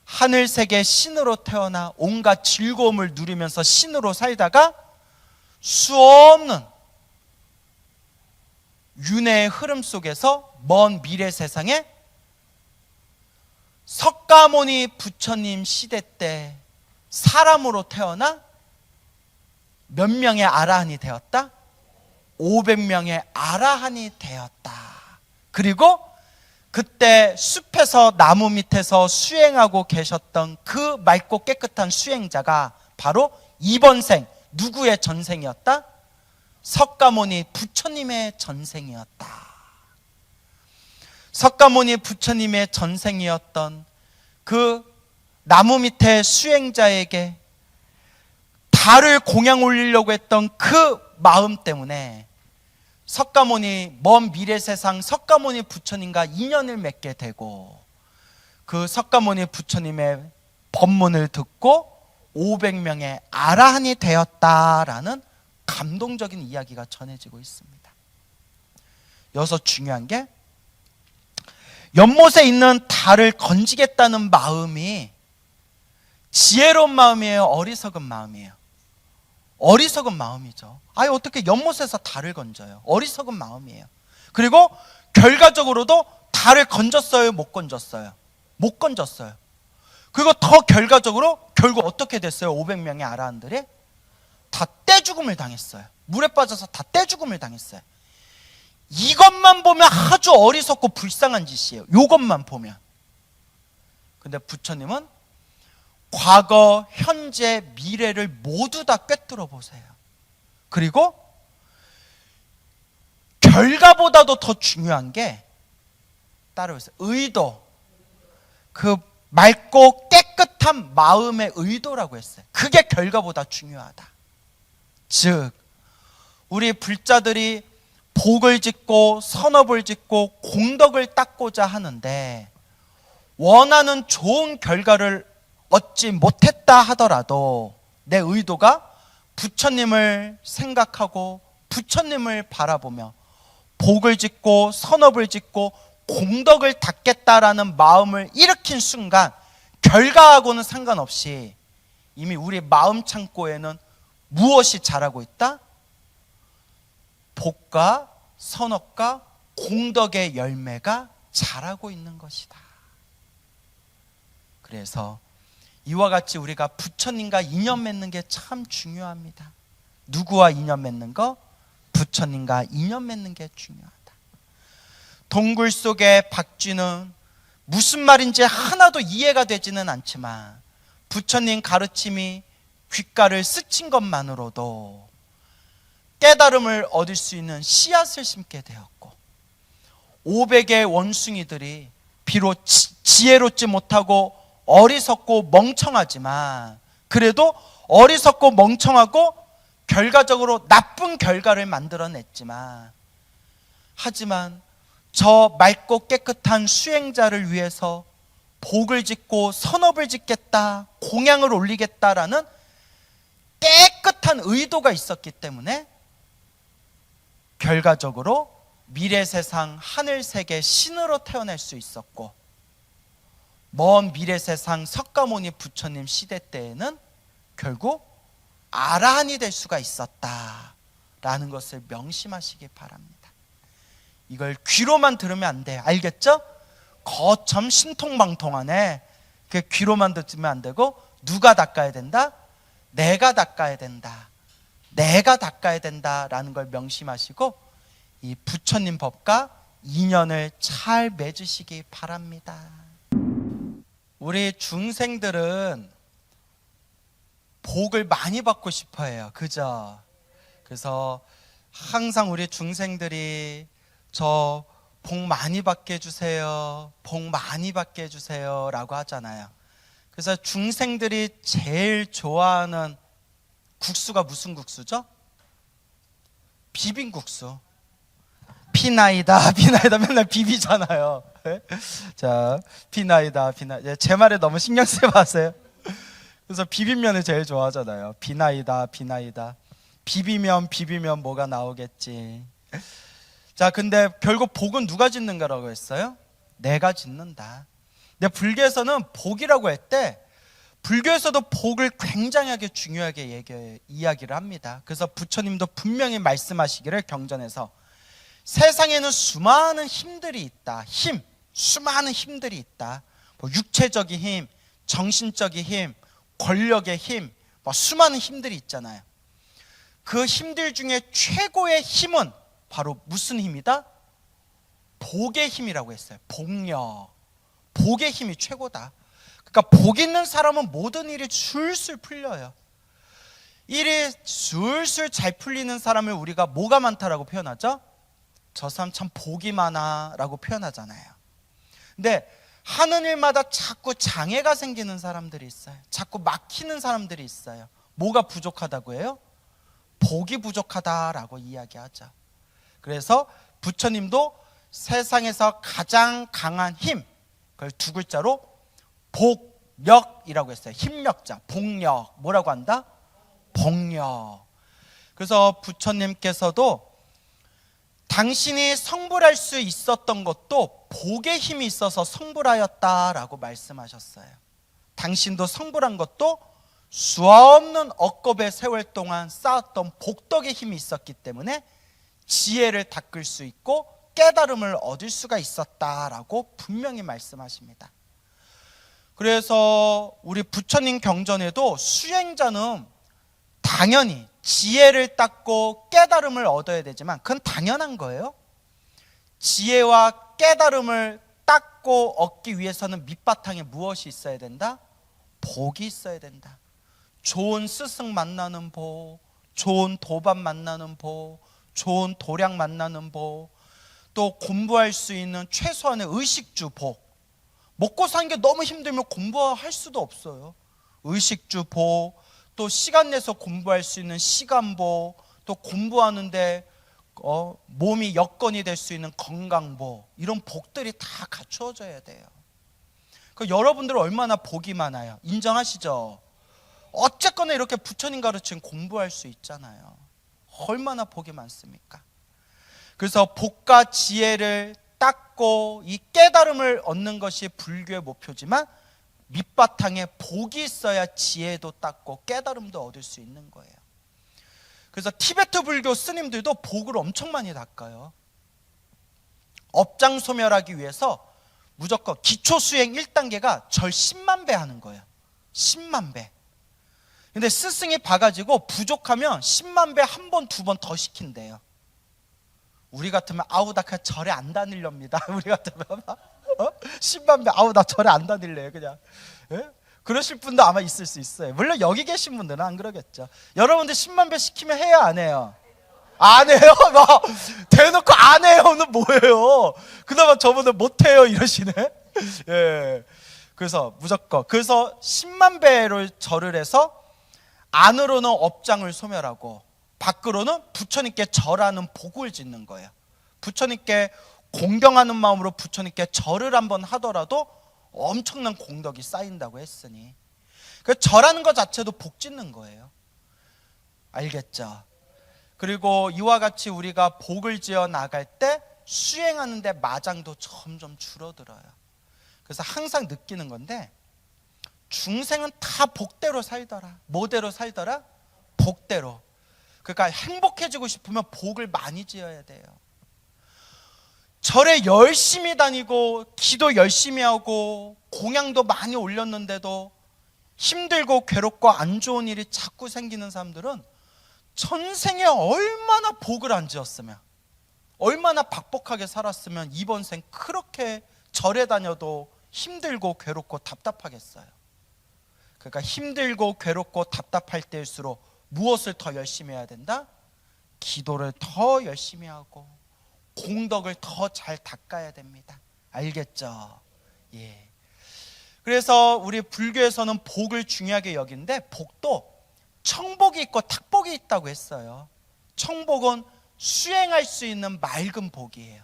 Speaker 1: 하늘색의 신으로 태어나 온갖 즐거움을 누리면서 신으로 살다가 수없는 윤회의 흐름 속에서 먼 미래 세상에 석가모니 부처님 시대 때 사람으로 태어나 몇 명의 아라한이 되었다? 500명의 아라한이 되었다. 그리고 그때 숲에서 나무 밑에서 수행하고 계셨던 그 맑고 깨끗한 수행자가 바로 이번 생 누구의 전생이었다? 석가모니 부처님의 전생이었다. 석가모니 부처님의 전생이었던 그 나무 밑에 수행자에게 달을 공양 올리려고 했던 그 마음 때문에 석가모니 먼 미래 세상 석가모니 부처님과 인연을 맺게 되고 그 석가모니 부처님의 법문을 듣고 500명의 아라한이 되었다라는 감동적인 이야기가 전해지고 있습니다. 여기서 중요한 게 연못에 있는 달을 건지겠다는 마음이 지혜로운 마음이에요? 어리석은 마음이에요? 어리석은 마음이죠. 아니 어떻게 연못에서 달을 건져요? 어리석은 마음이에요. 그리고 결과적으로도 달을 건졌어요? 못 건졌어요? 못 건졌어요. 그리고 더 결과적으로 결국 어떻게 됐어요? 500명의 아라한들이 다 떼죽음을 당했어요. 물에 빠져서 다 떼죽음을 당했어요. 이것만 보면 아주 어리석고 불쌍한 짓이에요. 이것만 보면. 근데 부처님은 과거, 현재, 미래를 모두 다 꿰뚫어 보세요. 그리고 결과보다도 더 중요한 게 따라오세요. 의도. 그 맑고 깨끗한 마음의 의도라고 했어요. 그게 결과보다 중요하다. 즉 우리 불자들이 복을 짓고 선업을 짓고 공덕을 닦고자 하는데 원하는 좋은 결과를 얻지 못했다 하더라도 내 의도가 부처님을 생각하고 부처님을 바라보며 복을 짓고 선업을 짓고 공덕을 닦겠다라는 마음을 일으킨 순간 결과하고는 상관없이 이미 우리 마음 창고에는 무엇이 자라고 있다? 복과 선업과 공덕의 열매가 자라고 있는 것이다. 그래서 이와 같이 우리가 부처님과 인연 맺는 게 참 중요합니다. 누구와 인연 맺는 거? 부처님과 인연 맺는 게 중요하다. 동굴 속의 박쥐는 무슨 말인지 하나도 이해가 되지는 않지만 부처님 가르침이 귓가를 스친 것만으로도 깨달음을 얻을 수 있는 씨앗을 심게 되었고 500의 원숭이들이 비록 지혜롭지 못하고 어리석고 멍청하지만 그래도 어리석고 멍청하고 결과적으로 나쁜 결과를 만들어냈지만 하지만 저 맑고 깨끗한 수행자를 위해서 복을 짓고 선업을 짓겠다, 공양을 올리겠다라는 깨끗한 의도가 있었기 때문에 결과적으로 미래 세상 하늘 세계 신으로 태어날 수 있었고 먼 미래 세상 석가모니 부처님 시대 때에는 결국 아라한이 될 수가 있었다라는 것을 명심하시기 바랍니다. 이걸 귀로만 들으면 안 돼요. 알겠죠? 거참 신통방통하네. 그 귀로만 듣으면 안 되고 누가 닦아야 된다? 내가 닦아야 된다. 내가 닦아야 된다라는 걸 명심하시고 이 부처님 법과 인연을 잘 맺으시기 바랍니다. 우리 중생들은 복을 많이 받고 싶어 해요. 그죠? 그래서 항상 우리 중생들이 저 복 많이 받게 해주세요, 복 많이 받게 해주세요 라고 하잖아요. 그래서 중생들이 제일 좋아하는 국수가 무슨 국수죠? 비빔국수. 피나이다 피나이다 맨날 비비잖아요. 자, 피나이다 피나이다. 제 말에 너무 신경 쓰지 마세요. 그래서 비빔면을 제일 좋아하잖아요. 비나이다 비나이다. 비비면 뭐가 나오겠지. 자, 근데 결국 복은 누가 짓는 거라고 했어요? 내가 짓는다. 근데 불교에서는 복이라고 했대. 불교에서도 복을 굉장하게 중요하게 이야기를 합니다. 그래서 부처님도 분명히 말씀하시기를 경전에서 세상에는 수많은 힘들이 있다. 수많은 힘들이 있다. 뭐 육체적인 힘, 정신적인 힘, 권력의 힘, 뭐 수많은 힘들이 있잖아요. 그 힘들 중에 최고의 힘은 바로 무슨 힘이다? 복의 힘이라고 했어요. 복력. 복의 힘이 최고다. 그러니까 복 있는 사람은 모든 일이 술술 풀려요. 일이 술술 잘 풀리는 사람을 우리가 뭐가 많다라고 표현하죠? 저 사람 참 복이 많아 라고 표현하잖아요. 근데 하는 일마다 자꾸 장애가 생기는 사람들이 있어요. 자꾸 막히는 사람들이 있어요. 뭐가 부족하다고 해요? 복이 부족하다라고 이야기하죠. 그래서 부처님도 세상에서 가장 강한 힘, 그걸 두 글자로 복력이라고 했어요. 힘력자, 복력. 뭐라고 한다? 복력. 그래서 부처님께서도 당신이 성불할 수 있었던 것도 복의 힘이 있어서 성불하였다라고 말씀하셨어요. 당신도 성불한 것도 수없는 억겁의 세월 동안 쌓았던 복덕의 힘이 있었기 때문에 지혜를 닦을 수 있고 깨달음을 얻을 수가 있었다라고 분명히 말씀하십니다. 그래서 우리 부처님 경전에도 수행자는 당연히 지혜를 닦고 깨달음을 얻어야 되지만 그건 당연한 거예요. 지혜와 깨달음을 닦고 얻기 위해서는 밑바탕에 무엇이 있어야 된다? 복이 있어야 된다. 좋은 스승 만나는 복, 좋은 도반 만나는 복, 좋은 도량 만나는 복, 또 공부할 수 있는 최소한의 의식주 복. 먹고 사는 게 너무 힘들면 공부할 수도 없어요. 의식주 복, 또 시간 내서 공부할 수 있는 시간복, 또 공부하는데 몸이 여건이 될 수 있는 건강복, 이런 복들이 다 갖추어져야 돼요. 여러분들 얼마나 복이 많아요. 인정하시죠? 어쨌거나 이렇게 부처님 가르친 공부할 수 있잖아요. 얼마나 복이 많습니까? 그래서 복과 지혜를 닦고 이 깨달음을 얻는 것이 불교의 목표지만 밑바탕에 복이 있어야 지혜도 닦고 깨달음도 얻을 수 있는 거예요. 그래서 티베트 불교 스님들도 복을 엄청 많이 닦아요. 업장 소멸하기 위해서 무조건 기초 수행 1단계가 절 10만 배 하는 거예요. 10만 배. 근데 스승이 봐가지고 부족하면 10만 배 한 번, 두 번 더 시킨대요. 우리 같으면 아우 나 그냥 절에 안 다닐렵니다. 우리 같으면 10만 배 아우 나 절에 안 다닐래요 그냥. 예? 그러실 분도 아마 있을 수 있어요. 물론 여기 계신 분들은 안 그러겠죠. 여러분들 10만 배 시키면 해요 안 해요? 안 해요? 막 대놓고 안 해요는 뭐예요? 그나마 저분은 못해요 이러시네. 예. 그래서 무조건 그래서 10만 배를 절을 해서 안으로는 업장을 소멸하고 밖으로는 부처님께 절하는 복을 짓는 거예요. 부처님께 공경하는 마음으로 부처님께 절을 한번 하더라도 엄청난 공덕이 쌓인다고 했으니 그 절하는 것 자체도 복 짓는 거예요. 알겠죠? 그리고 이와 같이 우리가 복을 지어 나갈 때 수행하는데 마장도 점점 줄어들어요. 그래서 항상 느끼는 건데 중생은 다 복대로 살더라. 뭐대로 살더라? 복대로. 그러니까 행복해지고 싶으면 복을 많이 지어야 돼요. 절에 열심히 다니고 기도 열심히 하고 공양도 많이 올렸는데도 힘들고 괴롭고 안 좋은 일이 자꾸 생기는 사람들은 전생에 얼마나 복을 안 지었으면 얼마나 박복하게 살았으면 이번 생 그렇게 절에 다녀도 힘들고 괴롭고 답답하겠어요. 그러니까 힘들고 괴롭고 답답할 때일수록 무엇을 더 열심히 해야 된다? 기도를 더 열심히 하고 공덕을 더 잘 닦아야 됩니다. 알겠죠? 예. 그래서 우리 불교에서는 복을 중요하게 여기는데, 복도 청복이 있고 탁복이 있다고 했어요. 청복은 수행할 수 있는 맑은 복이에요.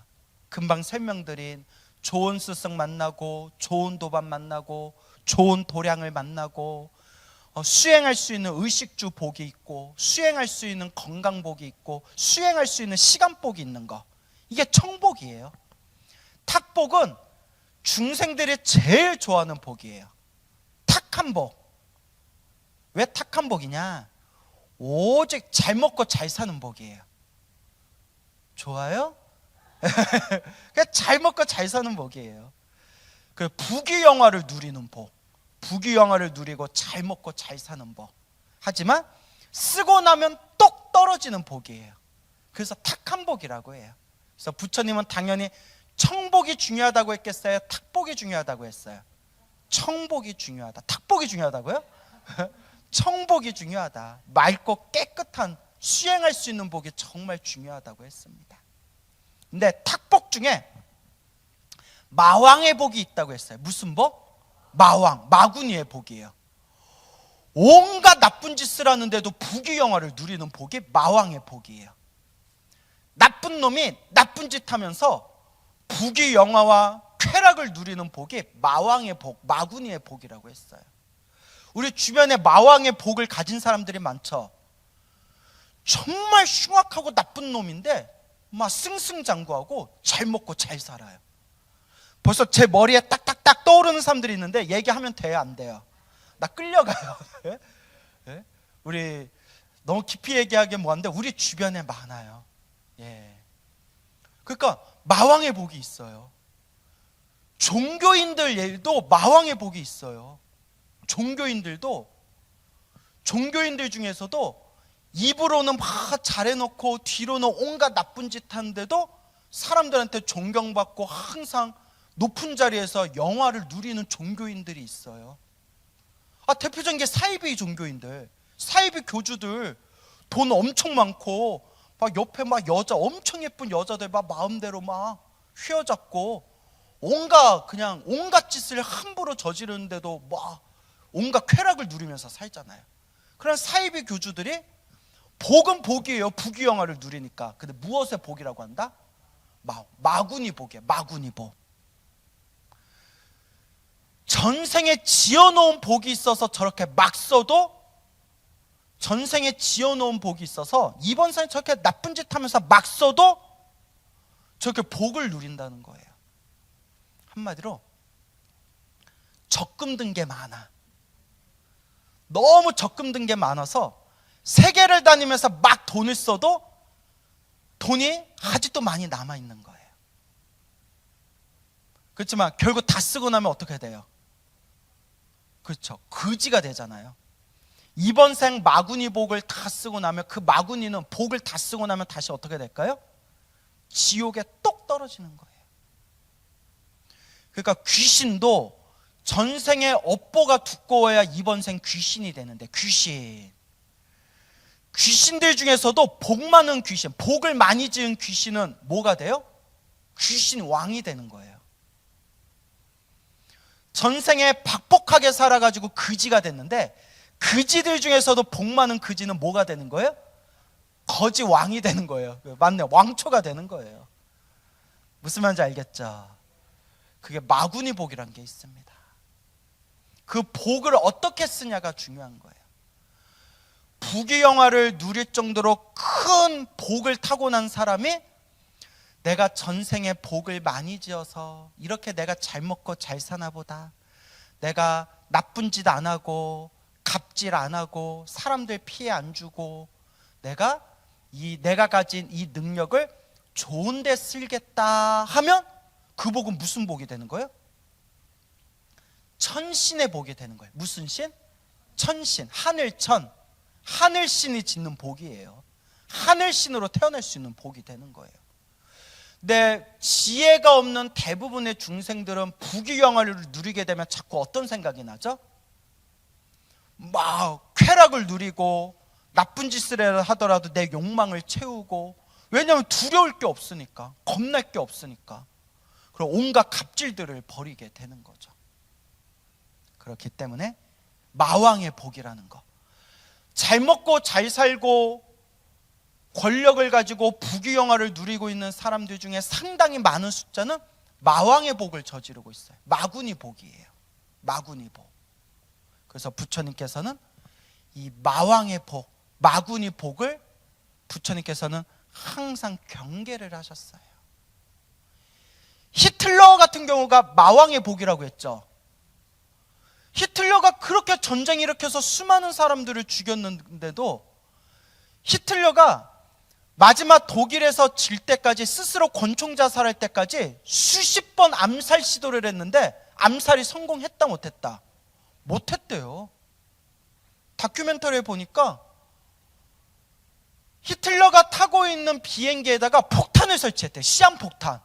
Speaker 1: 금방 설명드린 좋은 스승 만나고 좋은 도반 만나고 좋은 도량을 만나고 수행할 수 있는 의식주 복이 있고 수행할 수 있는 건강복이 있고 수행할 수 있는 시간복이 있는 거, 이게 청복이에요. 탁복은 중생들이 제일 좋아하는 복이에요. 탁한 복. 왜 탁한 복이냐? 오직 잘 먹고 잘 사는 복이에요. 좋아요? 잘 먹고 잘 사는 복이에요. 그 부귀영화를 누리는 복, 부귀영화를 누리고 잘 먹고 잘 사는 복. 하지만 쓰고 나면 똑 떨어지는 복이에요. 그래서 탁한 복이라고 해요. 그래서 부처님은 당연히 청복이 중요하다고 했겠어요? 탁복이 중요하다고 했어요? 청복이 중요하다. 탁복이 중요하다고요? 청복이 중요하다. 맑고 깨끗한 수행할 수 있는 복이 정말 중요하다고 했습니다. 근데 탁복 중에 마왕의 복이 있다고 했어요. 무슨 복? 마왕, 마구니의 복이에요. 온갖 나쁜 짓을 하는데도 부귀영화를 누리는 복이 마왕의 복이에요. 나쁜 놈이 나쁜 짓 하면서 부귀영화와 쾌락을 누리는 복이 마왕의 복, 마구니의 복이라고 했어요. 우리 주변에 마왕의 복을 가진 사람들이 많죠. 정말 흉악하고 나쁜 놈인데 막 승승장구하고 잘 먹고 잘 살아요. 벌써 제 머리에 딱딱딱 떠오르는 사람들이 있는데 얘기하면 돼요, 안 돼요? 나 끌려가요. 예? 우리 너무 깊이 얘기하기엔 뭐한데 우리 주변에 많아요. 예. 그러니까 마왕의 복이 있어요. 종교인들 일도 마왕의 복이 있어요. 종교인들 중에서도 입으로는 막 잘해놓고 뒤로는 온갖 나쁜 짓 하는데도 사람들한테 존경받고 항상 높은 자리에서 영화를 누리는 종교인들이 있어요. 대표적인 게 사이비 종교인들, 사이비 교주들. 돈 엄청 많고 막 옆에 막 여자, 엄청 예쁜 여자들 막 마음대로 막 휘어잡고 온갖 짓을 함부로 저지르는데도 막 온갖 쾌락을 누리면서 살잖아요. 그런 사이비 교주들이 복은 복이에요. 부귀영화를 누리니까. 근데 무엇의 복이라고 한다? 마구니 복이에요. 마구니 복. 전생에 지어놓은 복이 있어서 저렇게 막 써도, 전생에 지어놓은 복이 있어서 이번 생에 저렇게 나쁜 짓 하면서 막 써도 저렇게 복을 누린다는 거예요. 한마디로 적금 든 게 많아. 너무 적금 든 게 많아서 세계를 다니면서 막 돈을 써도 돈이 아직도 많이 남아있는 거예요. 그렇지만 결국 다 쓰고 나면 어떻게 돼요? 그렇죠, 거지가 되잖아요. 이번 생 마구니 복을 다 쓰고 나면, 그 마구니는 복을 다 쓰고 나면 다시 어떻게 될까요? 지옥에 똑 떨어지는 거예요. 그러니까 귀신도 전생의 업보가 두꺼워야 이번 생 귀신이 되는데, 귀신들 중에서도 복 많은 귀신, 복을 많이 지은 귀신은 뭐가 돼요? 귀신 왕이 되는 거예요. 전생에 박복하게 살아가지고 거지가 됐는데, 거지들 중에서도 복 많은 거지는 뭐가 되는 거예요? 거지 왕이 되는 거예요. 맞네요. 왕초가 되는 거예요. 무슨 말인지 알겠죠? 그게 마구니 복이라는 게 있습니다. 그 복을 어떻게 쓰냐가 중요한 거예요. 부귀영화를 누릴 정도로 큰 복을 타고난 사람이 내가 전생에 복을 많이 지어서 이렇게 내가 잘 먹고 잘 사나 보다, 내가 나쁜 짓 안 하고 갑질 안 하고 사람들 피해 안 주고 내가 가진 이 능력을 좋은 데 쓰겠다 하면 그 복은 무슨 복이 되는 거예요? 천신의 복이 되는 거예요. 무슨 신? 천신, 하늘천, 하늘신이 짓는 복이에요. 하늘신으로 태어날 수 있는 복이 되는 거예요. 내 지혜가 없는 대부분의 중생들은 부귀영화를 누리게 되면 자꾸 어떤 생각이 나죠? 막 쾌락을 누리고 나쁜 짓을 하더라도 내 욕망을 채우고, 왜냐하면 두려울 게 없으니까, 겁날 게 없으니까. 그리고 온갖 갑질들을 벌이게 되는 거죠. 그렇기 때문에 마왕의 복이라는 거, 잘 먹고 잘 살고 권력을 가지고 부귀영화를 누리고 있는 사람들 중에 상당히 많은 숫자는 마왕의 복을 저지르고 있어요. 마구니 복이에요. 마구니 복. 그래서 부처님께서는 이 마왕의 복, 마구니 복을 부처님께서는 항상 경계를 하셨어요. 히틀러 같은 경우가 마왕의 복이라고 했죠. 히틀러가 그렇게 전쟁 일으켜서 수많은 사람들을 죽였는데도 히틀러가 마지막 독일에서 질 때까지, 스스로 권총 자살할 때까지 수십 번 암살 시도를 했는데 암살이 성공했다 못했다? 못했대요. 다큐멘터리에 보니까 히틀러가 타고 있는 비행기에다가 폭탄을 설치했대요. 시한폭탄.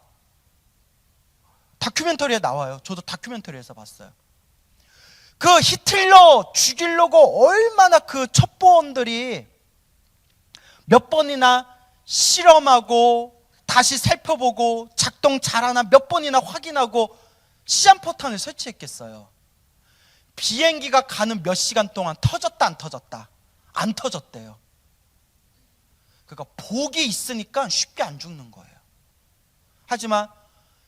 Speaker 1: 다큐멘터리에 나와요. 저도 다큐멘터리에서 봤어요. 그 히틀러 죽이려고 얼마나 그 첩보원들이 몇 번이나 실험하고 다시 살펴보고 작동 잘하나 몇 번이나 확인하고 시한폭탄을 설치했겠어요. 비행기가 가는 몇 시간 동안 터졌다 안 터졌다? 안 터졌대요. 그러니까 복이 있으니까 쉽게 안 죽는 거예요. 하지만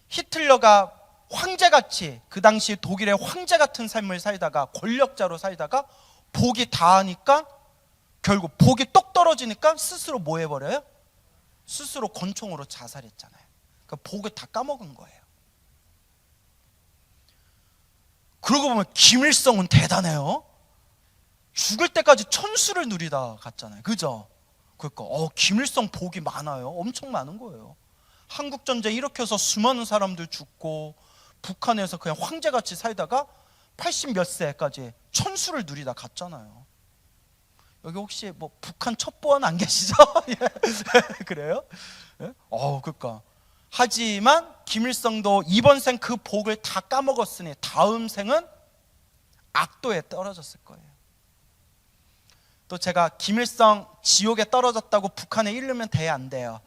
Speaker 1: 히틀러가 황제같이, 그 당시 독일의 황제 같은 삶을 살다가, 권력자로 살다가 복이 다하니까, 결국 복이 똑 떨어지니까 스스로 뭐 해버려요? 스스로 권총으로 자살했잖아요. 그러니까 복을 다 까먹은 거예요. 그러고 보면 김일성은 대단해요. 죽을 때까지 천수를 누리다 갔잖아요. 그죠? 그러니까 김일성 복이 많아요. 엄청 많은 거예요. 한국전쟁 일으켜서 수많은 사람들 죽고, 북한에서 그냥 황제같이 살다가 80 몇 세까지 천수를 누리다 갔잖아요. 여기 혹시 뭐 북한 첩보원 안 계시죠? 그래요? 예? 그러니까. 하지만 김일성도 이번 생 그 복을 다 까먹었으니 다음 생은 악도에 떨어졌을 거예요. 또 제가 김일성 지옥에 떨어졌다고 북한에 이르면 돼요, 안 돼요?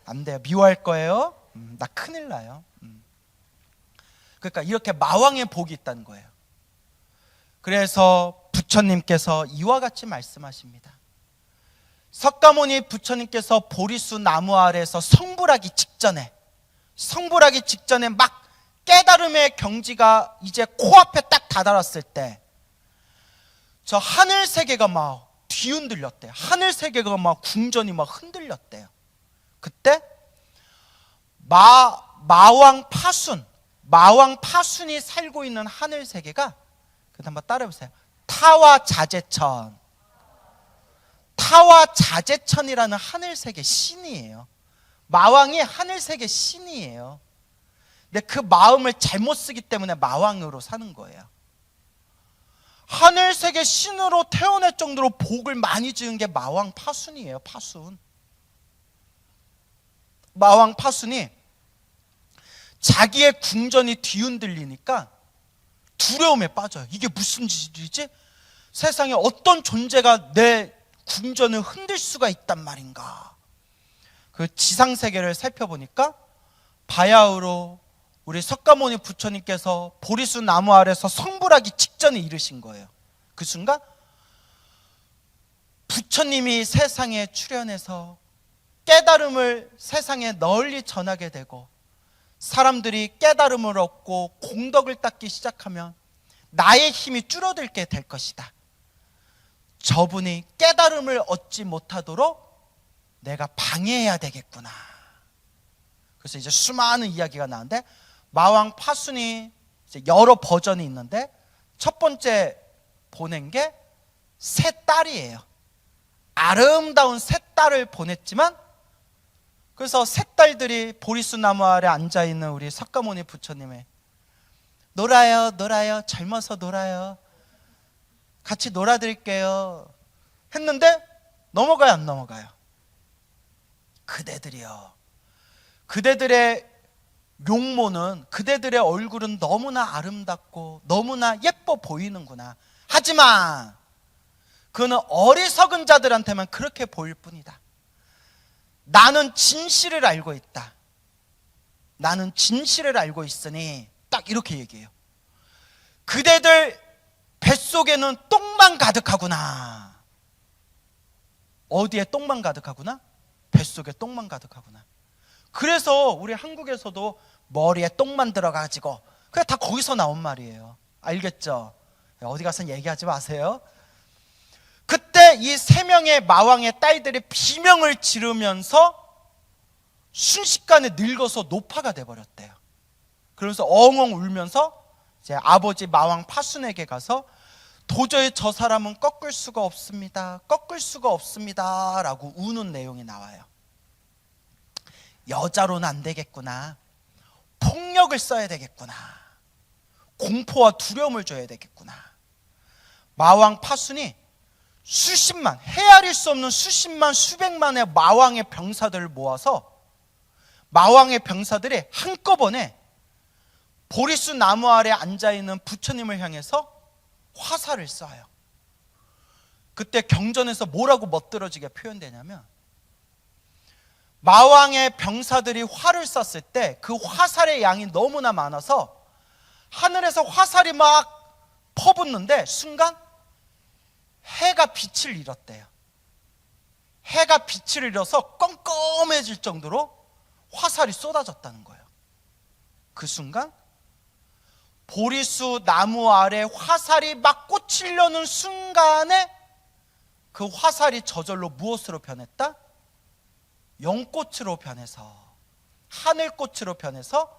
Speaker 1: 안 돼요. 미워할 거예요. 나 큰일 나요. 그러니까 이렇게 마왕의 복이 있다는 거예요. 그래서 부처님께서 이와 같이 말씀하십니다. 석가모니 부처님께서 보리수 나무 아래에서 성불하기 직전에 막 깨달음의 경지가 이제 코앞에 딱 다다랐을 때, 저 하늘 세계가 막 뒤흔들렸대요. 하늘 세계가 막 궁전이 막 흔들렸대요. 그때 마왕 파순이 살고 있는 하늘 세계가, 그다음 한번 따라해보세요. 타와자제천이라는 하늘 세계 신이에요. 마왕이 하늘 세계 신이에요. 근데 그 마음을 잘못 쓰기 때문에 마왕으로 사는 거예요. 하늘 세계 신으로 태어날 정도로 복을 많이 지은 게 마왕 파순이에요. 마왕 파순이 자기의 궁전이 뒤흔들리니까 두려움에 빠져요. 이게 무슨 짓이지? 세상에 어떤 존재가 내 궁전을 흔들 수가 있단 말인가? 그 지상세계를 살펴보니까 바야흐로 우리 석가모니 부처님께서 보리수 나무 아래서 성불하기 직전에 이르신 거예요. 그 순간 부처님이 세상에 출현해서 깨달음을 세상에 널리 전하게 되고, 사람들이 깨달음을 얻고 공덕을 닦기 시작하면 나의 힘이 줄어들게 될 것이다. 저분이 깨달음을 얻지 못하도록 내가 방해해야 되겠구나. 그래서 이제 수많은 이야기가 나오는데, 마왕 파순이 이제 여러 버전이 있는데, 첫 번째 보낸 게 세 딸이에요. 아름다운 세 딸을 보냈지만, 그래서 세 딸들이 보리수 나무 아래 앉아있는 우리 석가모니 부처님의 놀아요, 젊어서 놀아요, 같이 놀아드릴게요 했는데 넘어가요, 안 넘어가요? 그대들이요, 그대들의 용모는, 그대들의 얼굴은 너무나 아름답고 너무나 예뻐 보이는구나. 하지만 그는 어리석은 자들한테만 그렇게 보일 뿐이다. 나는 진실을 알고 있다. 나는 진실을 알고 있으니, 딱 이렇게 얘기해요. 그대들 뱃속에는 똥만 가득하구나. 어디에 똥만 가득하구나? 뱃속에 똥만 가득하구나. 그래서 우리 한국에서도 머리에 똥만 들어가지고, 그게 다 거기서 나온 말이에요. 알겠죠? 어디 가서 얘기하지 마세요. 그때 이 3명의 마왕의 딸들이 비명을 지르면서 순식간에 늙어서 노파가 돼버렸대요. 그러면서 엉엉 울면서 이제 아버지 마왕 파순에게 가서 도저히 저 사람은 꺾을 수가 없습니다. 꺾을 수가 없습니다. 라고 우는 내용이 나와요. 여자로는 안 되겠구나. 폭력을 써야 되겠구나. 공포와 두려움을 줘야 되겠구나. 마왕 파순이 수십만, 헤아릴 수 없는 수십만, 수백만의 마왕의 병사들을 모아서 마왕의 병사들이 한꺼번에 보리수 나무 아래 앉아있는 부처님을 향해서 화살을 쏴요. 그때 경전에서 뭐라고 멋들어지게 표현되냐면, 마왕의 병사들이 활을 쐈을 때 그 화살의 양이 너무나 많아서 하늘에서 화살이 막 퍼붓는데 순간 해가 빛을 잃었대요. 해가 빛을 잃어서 껌껌해질 정도로 화살이 쏟아졌다는 거예요. 그 순간 보리수 나무 아래 화살이 막 꽂히려는 순간에 그 화살이 저절로 무엇으로 변했다? 연꽃으로 변해서, 하늘꽃으로 변해서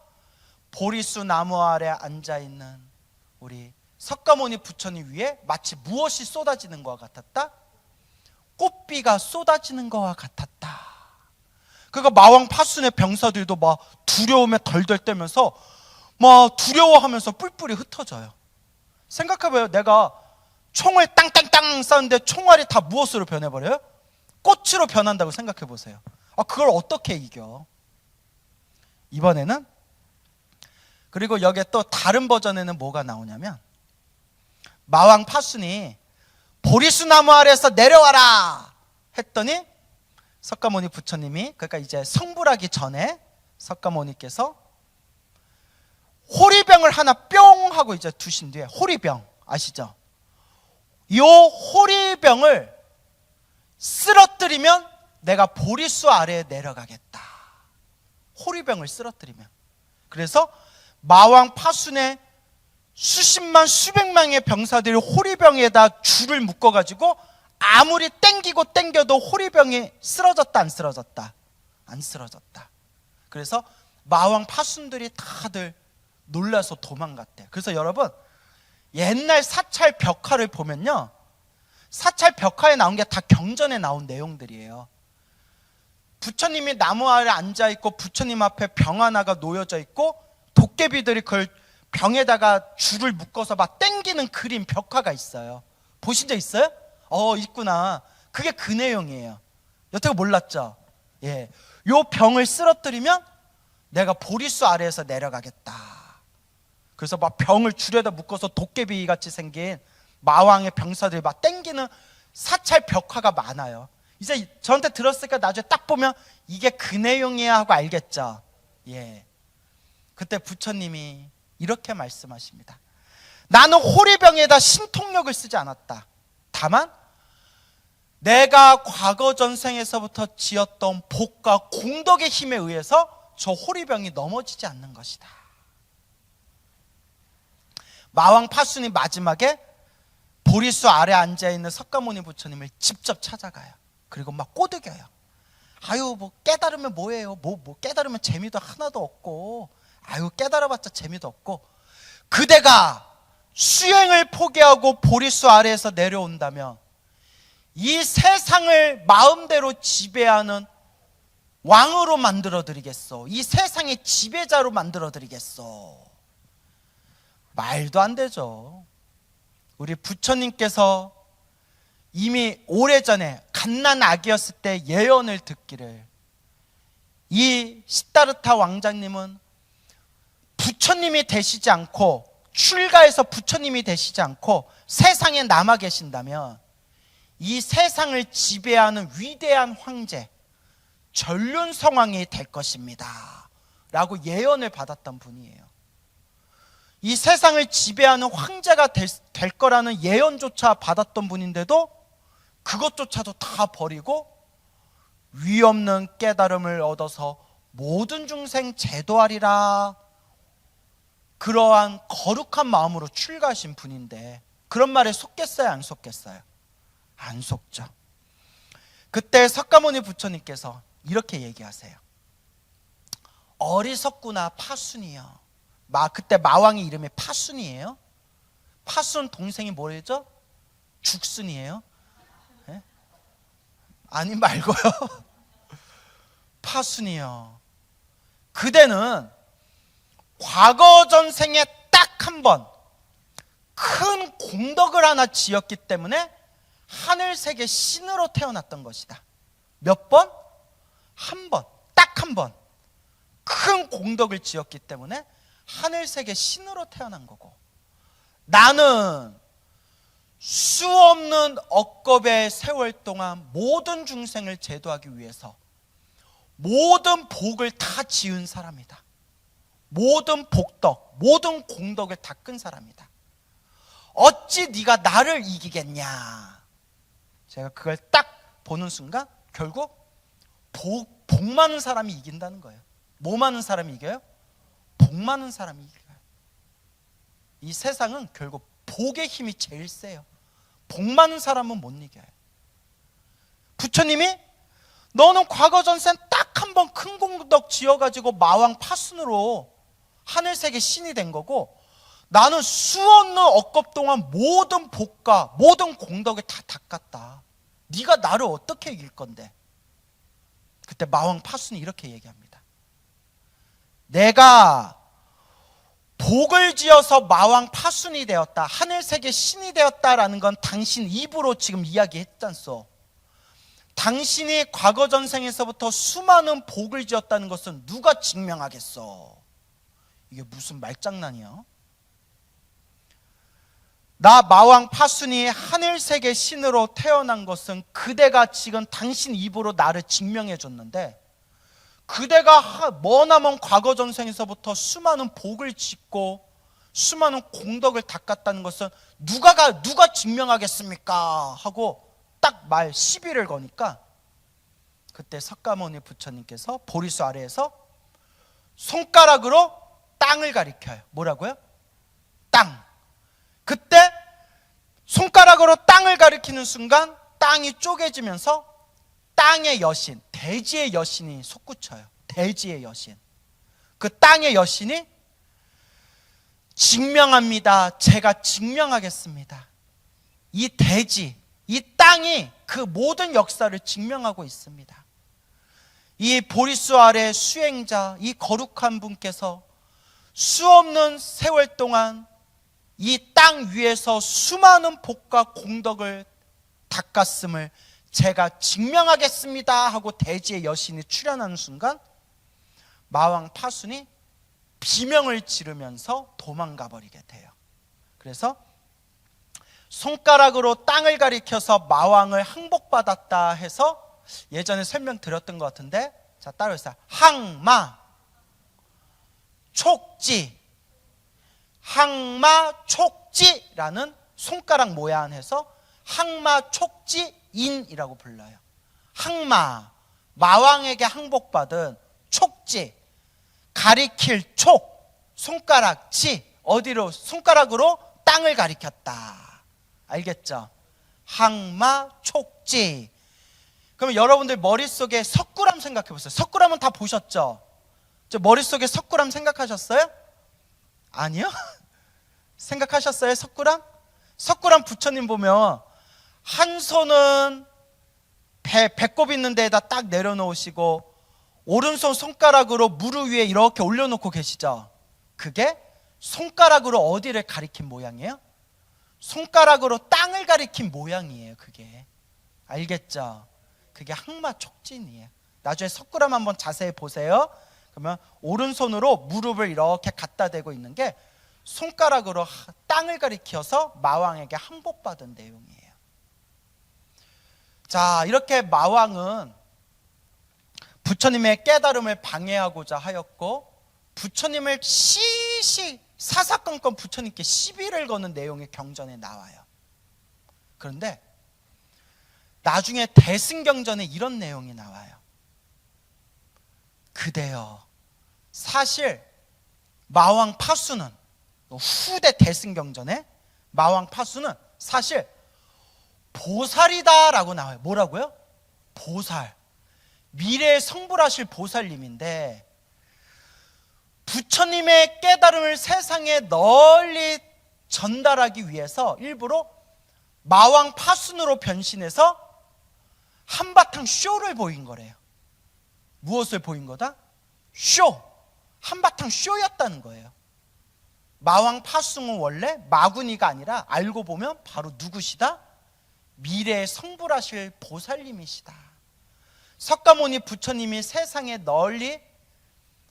Speaker 1: 보리수 나무 아래 앉아있는 우리 석가모니 부처님 위에 마치 무엇이 쏟아지는 것과 같았다? 꽃비가 쏟아지는 것과 같았다. 그러니까 마왕 파순의 병사들도 막 두려움에 덜덜 떨면서 막 두려워하면서 뿔뿔이 흩어져요. 생각해봐요. 내가 총을 땅땅땅 쐈는데 총알이 다 무엇으로 변해버려요? 꽃으로 변한다고 생각해보세요. 그걸 어떻게 이겨? 이번에는, 그리고 여기에 또 다른 버전에는 뭐가 나오냐면, 마왕 파순이 보리수 나무 아래에서 내려와라 했더니 석가모니 부처님이, 그러니까 이제 성불하기 전에 석가모니께서 호리병을 하나 뿅 하고 이제 두신 뒤에, 호리병 아시죠? 이 호리병을 쓰러뜨리면 내가 보리수 아래에 내려가겠다. 호리병을 쓰러뜨리면. 그래서 마왕 파순의 수십만 수백만의 병사들이 호리병에다 줄을 묶어가지고 아무리 땡기고 땡겨도 호리병이 쓰러졌다 안 쓰러졌다? 안 쓰러졌다. 그래서 마왕 파순들이 다들 놀라서 도망갔대요. 그래서 여러분, 옛날 사찰 벽화를 보면요, 사찰 벽화에 나온 게 다 경전에 나온 내용들이에요. 부처님이 나무 아래 앉아있고 부처님 앞에 병 하나가 놓여져 있고 도깨비들이 그걸 병에다가 줄을 묶어서 막 땡기는 그림 벽화가 있어요. 보신 적 있어요? 있구나. 그게 그 내용이에요. 여태껏 몰랐죠? 예, 요 병을 쓰러뜨리면 내가 보리수 아래에서 내려가겠다. 그래서 막 병을 줄에다 묶어서 도깨비 같이 생긴 마왕의 병사들이 막 땡기는 사찰 벽화가 많아요. 이제 저한테 들었으니까 나중에 딱 보면 이게 그 내용이야 하고 알겠죠? 예. 그때 부처님이 이렇게 말씀하십니다. 나는 호리병에다 신통력을 쓰지 않았다. 다만 내가 과거 전생에서부터 지었던 복과 공덕의 힘에 의해서 저 호리병이 넘어지지 않는 것이다. 마왕 파순이 마지막에 보리수 아래 앉아있는 석가모니 부처님을 직접 찾아가요. 그리고 막 꼬드겨요. 아유, 뭐 깨달으면 뭐예요? 뭐 깨달으면 재미도 하나도 없고, 아유, 깨달아봤자 재미도 없고, 그대가 수행을 포기하고 보리수 아래에서 내려온다면 이 세상을 마음대로 지배하는 왕으로 만들어드리겠소. 이 세상의 지배자로 만들어드리겠소. 말도 안 되죠. 우리 부처님께서 이미 오래전에 갓난 아기였을 때 예언을 듣기를, 이 시다르타 왕자님은 부처님이 되시지 않고, 출가해서 부처님이 되시지 않고 세상에 남아 계신다면 이 세상을 지배하는 위대한 황제, 전륜성왕이 될 것입니다 라고 예언을 받았던 분이에요. 이 세상을 지배하는 황제가 될 거라는 예언조차 받았던 분인데도 그것조차도 다 버리고 위없는 깨달음을 얻어서 모든 중생 제도하리라, 그러한 거룩한 마음으로 출가하신 분인데 그런 말에 속겠어요, 안 속겠어요? 안 속죠. 그때 석가모니 부처님께서 이렇게 얘기하세요. 어리석구나 파순이요. 그때 마왕의 이름이 파순이에요. 파순 동생이 뭐랬죠? 죽순이에요. 네? 아니 말고요. 파순이요. 그대는 과거 전생에 딱 한 번 큰 공덕을 하나 지었기 때문에 하늘세계 신으로 태어났던 것이다. 몇 번? 한 번, 딱 한 번 큰 공덕을 지었기 때문에 하늘세계 신으로 태어난 거고, 나는 수없는 억겁의 세월 동안 모든 중생을 제도하기 위해서 모든 복을 다 지은 사람이다. 모든 복덕, 모든 공덕을 다 끈 사람이다. 어찌 네가 나를 이기겠냐. 제가 그걸 딱 보는 순간 결국 복 많은 사람이 이긴다는 거예요. 뭐 많은 사람이 이겨요? 복 많은 사람이 이겨요. 이 세상은 결국 복의 힘이 제일 세요. 복 많은 사람은 못 이겨요. 부처님이 너는 과거 전생 딱 한 번 큰 공덕 지어가지고 마왕 파순으로 하늘세계 신이 된 거고, 나는 수없는 억겁 동안 모든 복과 모든 공덕을 다 닦았다. 네가 나를 어떻게 이길 건데? 그때 마왕 파순이 이렇게 얘기합니다. 내가 복을 지어서 마왕 파순이 되었다, 하늘세계 신이 되었다라는 건 당신 입으로 지금 이야기했잖소. 당신이 과거 전생에서부터 수많은 복을 지었다는 것은 누가 증명하겠어? 이게 무슨 말장난이야? 나 마왕 파순이 하늘세계 신으로 태어난 것은 그대가 지금 당신 입으로 나를 증명해 줬는데, 그대가 머나먼 과거 전생에서부터 수많은 복을 짓고 수많은 공덕을 닦았다는 것은 누가 증명하겠습니까? 하고 딱 말 시비를 거니까, 그때 석가모니 부처님께서 보리수 아래에서 손가락으로 땅을 가리켜요. 뭐라고요? 땅. 그때 손가락으로 땅을 가리키는 순간 땅이 쪼개지면서 땅의 여신, 대지의 여신이 솟구쳐요. 대지의 여신. 그 땅의 여신이 증명합니다. 제가 증명하겠습니다. 이 대지, 이 땅이 그 모든 역사를 증명하고 있습니다. 이 보리수 아래 수행자, 이 거룩한 분께서 수없는 세월 동안 이 땅 위에서 수많은 복과 공덕을 닦았음을 제가 증명하겠습니다 하고 대지의 여신이 출현하는 순간 마왕 파순이 비명을 지르면서 도망가 버리게 돼요. 그래서 손가락으로 땅을 가리켜서 마왕을 항복받았다 해서 예전에 설명드렸던 것 같은데, 자 따라해보세요. 항마 촉지, 항마 촉지라는 손가락 모양해서 항마 촉지인이라고 불러요. 항마, 마왕에게 항복받은, 촉지, 가리킬 촉, 손가락, 지, 어디로? 손가락으로 땅을 가리켰다. 알겠죠? 항마 촉지. 그러면 여러분들 머릿속에 석굴암 생각해 보세요. 석굴암은 다 보셨죠? 저 머릿속에 석굴암 생각하셨어요? 아니요? 생각하셨어요? 석굴암? 석굴암 부처님 보면 한 손은 배꼽 있는 데에다 딱 내려놓으시고 오른손 손가락으로 무릎 위에 이렇게 올려놓고 계시죠? 그게 손가락으로 어디를 가리킨 모양이에요? 손가락으로 땅을 가리킨 모양이에요. 그게 알겠죠? 그게 항마 촉진이에요. 나중에 석굴암 한번 자세히 보세요. 그러면 오른손으로 무릎을 이렇게 갖다 대고 있는 게 손가락으로 땅을 가리켜서 마왕에게 항복받은 내용이에요. 자, 이렇게 마왕은 부처님의 깨달음을 방해하고자 하였고, 부처님을 사사건건 부처님께 시비를 거는 내용이 경전에 나와요. 그런데 나중에 대승경전에 이런 내용이 나와요. 그대여, 사실 마왕 파수는, 후대 대승경전에 마왕 파수는 사실 보살이다라고 나와요. 뭐라고요? 보살. 미래에 성불하실 보살님인데, 부처님의 깨달음을 세상에 널리 전달하기 위해서 일부러 마왕 파순으로 변신해서 한바탕 쇼를 보인 거래요. 무엇을 보인 거다? 쇼. 한바탕 쇼였다는 거예요. 마왕 파숭은 원래 마구니가 아니라 알고 보면 바로 누구시다? 미래에 성불하실 보살님이시다. 석가모니 부처님이 세상에 널리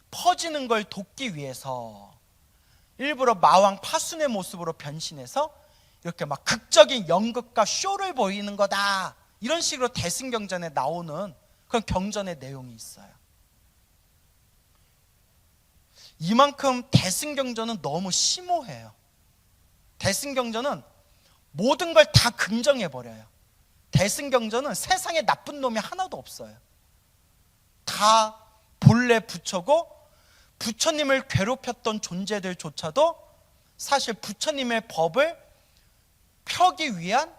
Speaker 1: 퍼지는 걸 돕기 위해서 일부러 마왕 파순의 모습으로 변신해서 이렇게 막 극적인 연극과 쇼를 보이는 거다, 이런 식으로 대승경전에 나오는 그런 경전의 내용이 있어요. 이만큼 대승경전은 너무 심오해요. 대승경전은 모든 걸 다 긍정해버려요. 대승경전은 세상에 나쁜 놈이 하나도 없어요. 다 본래 부처고, 부처님을 괴롭혔던 존재들조차도 사실 부처님의 법을 펴기 위한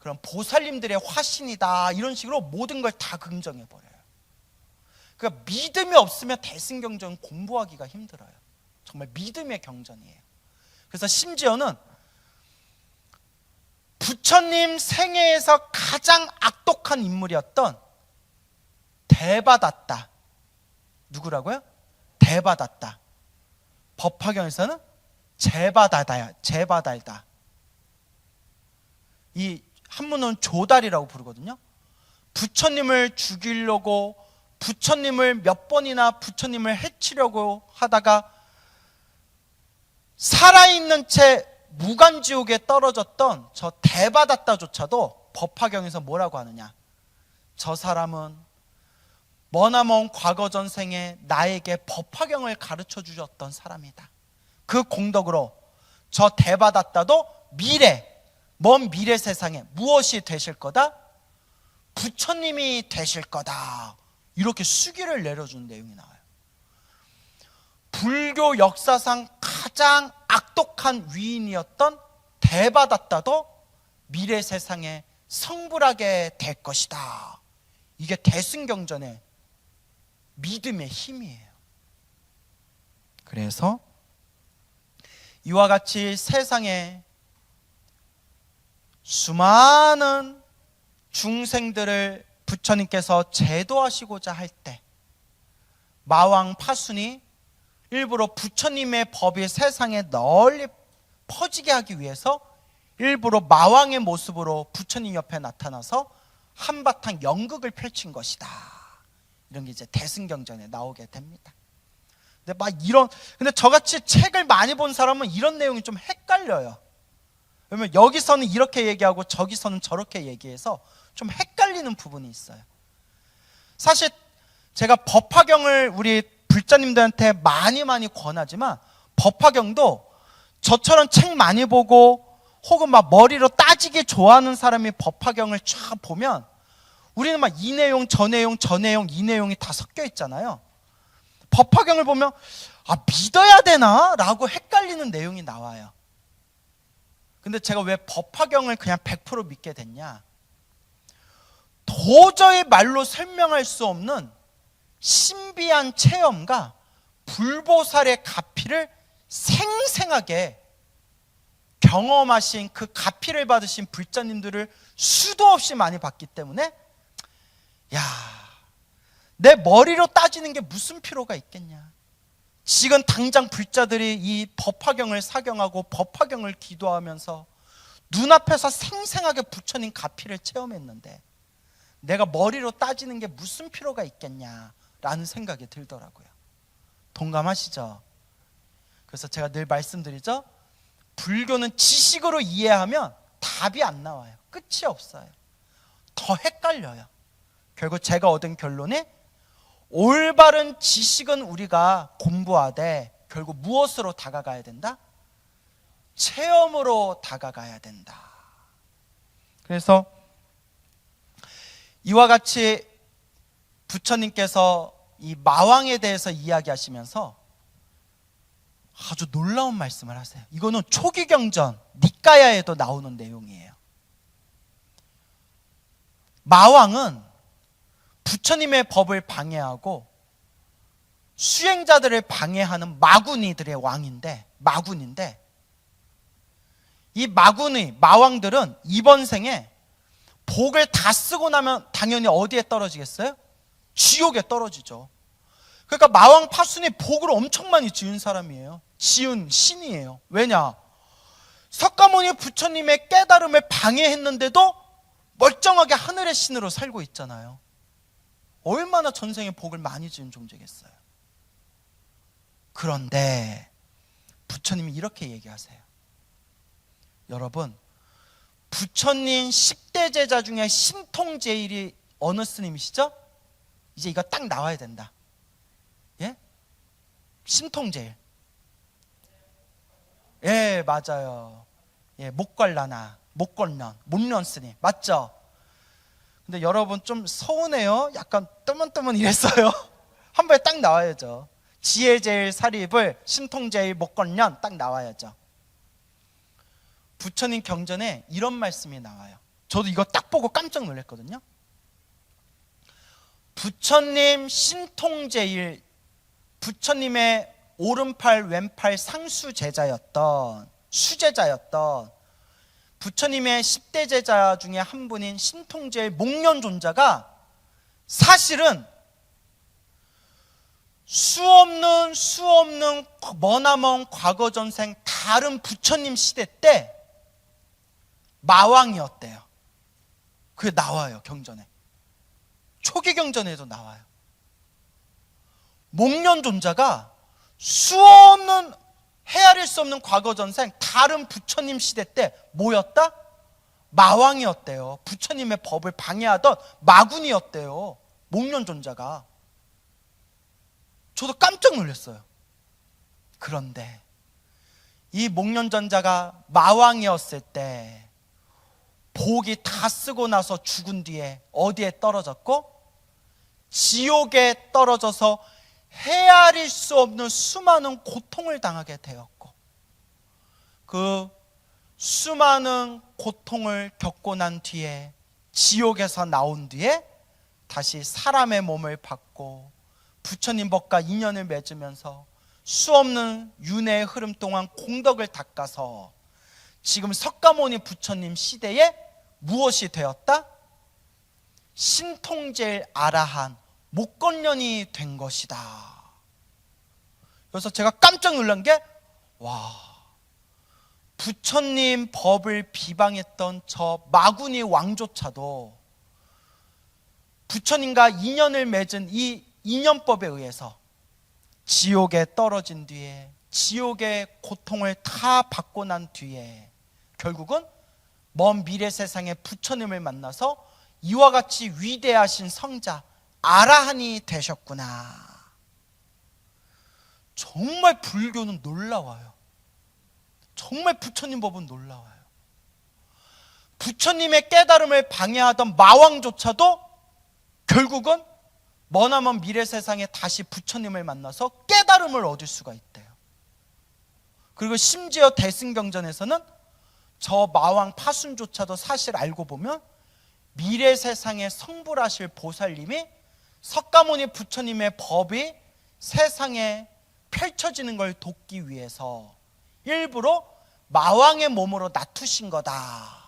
Speaker 1: 그런 보살님들의 화신이다, 이런 식으로 모든 걸 다 긍정해버려요. 그러니까 믿음이 없으면 대승경전 공부하기가 힘들어요. 정말 믿음의 경전이에요. 그래서 심지어는 부처님 생애에서 가장 악독한 인물이었던 대바다tta, 누구라고요? 대바다tta. 법화경에서는 제바달다. 이 한문은 조달이라고 부르거든요. 부처님을 죽이려고, 부처님을 몇 번이나 부처님을 해치려고 하다가 살아있는 채 무간지옥에 떨어졌던 저 대바다tta조차도 법화경에서 뭐라고 하느냐, 저 사람은 머나먼 과거 전생에 나에게 법화경을 가르쳐 주셨던 사람이다. 그 공덕으로 저 대바다tta도 먼 미래 세상에 무엇이 되실 거다? 부처님이 되실 거다. 이렇게 수기를 내려준 내용이 나와요. 불교 역사상 가장 악독한 위인이었던 대바다tta도 미래 세상에 성불하게 될 것이다. 이게 대승경전의 믿음의 힘이에요. 그래서 이와 같이 세상에 수많은 중생들을 부처님께서 제도하시고자 할 때, 마왕 파순이 일부러 부처님의 법이 세상에 널리 퍼지게 하기 위해서 일부러 마왕의 모습으로 부처님 옆에 나타나서 한바탕 연극을 펼친 것이다. 이런 게 이제 대승경전에 나오게 됩니다. 근데 저같이 책을 많이 본 사람은 이런 내용이 좀 헷갈려요. 왜냐면 여기서는 이렇게 얘기하고 저기서는 저렇게 얘기해서 좀 헷갈리는 부분이 있어요. 사실 제가 법화경을 우리 불자님들한테 많이 권하지만, 법화경도 저처럼 책 많이 보고 혹은 막 머리로 따지기 좋아하는 사람이 법화경을 쫙 보면 우리는 막 이 내용 저 내용 이 내용이 다 섞여 있잖아요. 법화경을 보면 믿어야 되나? 라고 헷갈리는 내용이 나와요. 근데 제가 왜 법화경을 그냥 100% 믿게 됐냐? 도저히 말로 설명할 수 없는 신비한 체험과 불보살의 가피를 생생하게 경험하신, 그 가피를 받으신 불자님들을 수도 없이 많이 봤기 때문에 내 머리로 따지는 게 무슨 필요가 있겠냐. 지금 당장 불자들이 이 법화경을 사경하고 법화경을 기도하면서 눈앞에서 생생하게 부처님 가피를 체험했는데 내가 머리로 따지는 게 무슨 필요가 있겠냐라는 생각이 들더라고요. 동감하시죠? 그래서 제가 늘 말씀드리죠. 불교는 지식으로 이해하면 답이 안 나와요. 끝이 없어요. 더 헷갈려요. 결국 제가 얻은 결론이 올바른 지식은 우리가 공부하되 결국 무엇으로 다가가야 된다? 체험으로 다가가야 된다. 그래서 이와 같이 부처님께서 이 마왕에 대해서 이야기하시면서 아주 놀라운 말씀을 하세요. 이거는 초기경전 니까야에도 나오는 내용이에요. 마왕은 부처님의 법을 방해하고 수행자들을 방해하는 마군이들의 마군인데 이 마왕들은 이번 생에 복을 다 쓰고 나면 당연히 어디에 떨어지겠어요? 지옥에 떨어지죠. 그러니까 마왕 파순이 복을 엄청 많이 지은 사람이에요. 지은 신이에요. 왜냐? 석가모니 부처님의 깨달음을 방해했는데도 멀쩡하게 하늘의 신으로 살고 있잖아요. 얼마나 전생에 복을 많이 지은 존재겠어요. 그런데 부처님이 이렇게 얘기하세요. 여러분, 부처님 10대 제자 중에 신통제일이 어느 스님이시죠? 이제 이거 딱 나와야 된다. 예? 신통제일. 예, 맞아요. 예, 목걸련 스님. 맞죠? 근데 여러분 좀 서운해요. 약간 뜨문뜨문 이랬어요. 한 번에 딱 나와야죠. 지혜제일 사립을 신통제일 목걸련 딱 나와야죠. 부처님 경전에 이런 말씀이 나와요. 저도 이거 딱 보고 깜짝 놀랐거든요. 부처님 신통제일, 부처님의 오른팔 왼팔 상수 제자였던 수제자였던 부처님의 10대 제자 중에 한 분인 신통제일 목련존자가 사실은 수없는 머나먼 과거 전생 다른 부처님 시대 때 마왕이었대요. 그게 나와요. 경전에. 초기 경전에도 나와요. 목련존자가 수없는 헤아릴 수 없는 과거 전생 다른 부처님 시대 때 뭐였다? 마왕이었대요. 부처님의 법을 방해하던 마군이었대요. 목련존자가. 저도 깜짝 놀랐어요. 그런데 이 목련존자가 마왕이었을 때 복이 다 쓰고 나서 죽은 뒤에 어디에 떨어졌고? 지옥에 떨어져서 헤아릴 수 없는 수많은 고통을 당하게 되었고, 그 수많은 고통을 겪고 난 뒤에 지옥에서 나온 뒤에 다시 사람의 몸을 받고 부처님 법과 인연을 맺으면서 수없는 윤회의 흐름 동안 공덕을 닦아서 지금 석가모니 부처님 시대에 무엇이 되었다? 신통제일 아라한 목걸련이 된 것이다. 그래서 제가 깜짝 놀란 게, 와, 부처님 법을 비방했던 저 마구니 왕조차도 부처님과 인연을 맺은 이 인연법에 의해서 지옥에 떨어진 뒤에 지옥의 고통을 다 받고 난 뒤에 결국은 먼 미래 세상에 부처님을 만나서 이와 같이 위대하신 성자 아라한이 되셨구나. 정말 불교는 놀라워요. 정말 부처님 법은 놀라워요. 부처님의 깨달음을 방해하던 마왕조차도 결국은 머나먼 미래 세상에 다시 부처님을 만나서 깨달음을 얻을 수가 있대요. 그리고 심지어 대승경전에서는 저 마왕 파순조차도 사실 알고 보면 미래 세상에 성불하실 보살님이 석가모니 부처님의 법이 세상에 펼쳐지는 걸 돕기 위해서 일부러 마왕의 몸으로 낮추신 거다.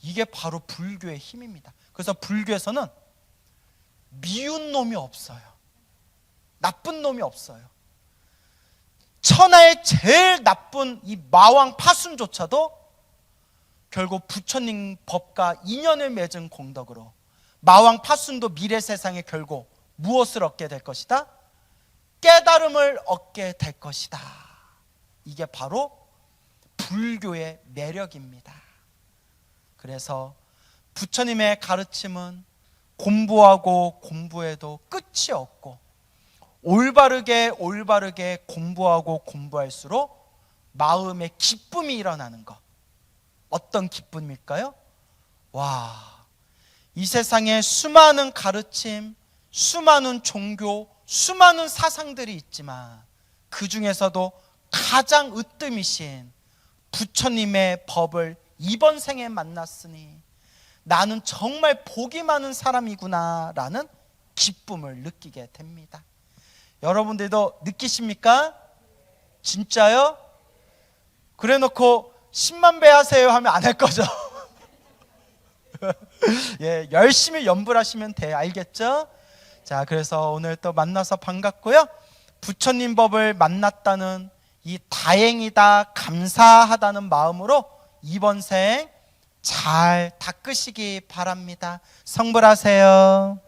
Speaker 1: 이게 바로 불교의 힘입니다. 그래서 불교에서는 미운 놈이 없어요. 나쁜 놈이 없어요. 천하의 제일 나쁜 이 마왕 파순조차도 결국 부처님 법과 인연을 맺은 공덕으로 마왕 파순도 미래 세상에 결국 무엇을 얻게 될 것이다? 깨달음을 얻게 될 것이다. 이게 바로 불교의 매력입니다. 그래서 부처님의 가르침은 공부하고 공부해도 끝이 없고, 올바르게 공부하고 공부할수록 마음의 기쁨이 일어나는 것. 어떤 기쁨일까요? 와, 이 세상에 수많은 가르침, 수많은 종교, 수많은 사상들이 있지만 그 중에서도 가장 으뜸이신 부처님의 법을 이번 생에 만났으니 나는 정말 복이 많은 사람이구나 라는 기쁨을 느끼게 됩니다. 여러분들도 느끼십니까? 진짜요? 그래 놓고 10만 배 하세요 하면 안 할 거죠? 예, 열심히 연불하시면 돼요. 알겠죠? 자, 그래서 오늘 또 만나서 반갑고요. 부처님 법을 만났다는 이 다행이다, 감사하다는 마음으로 이번 생 잘 닦으시기 바랍니다. 성불하세요.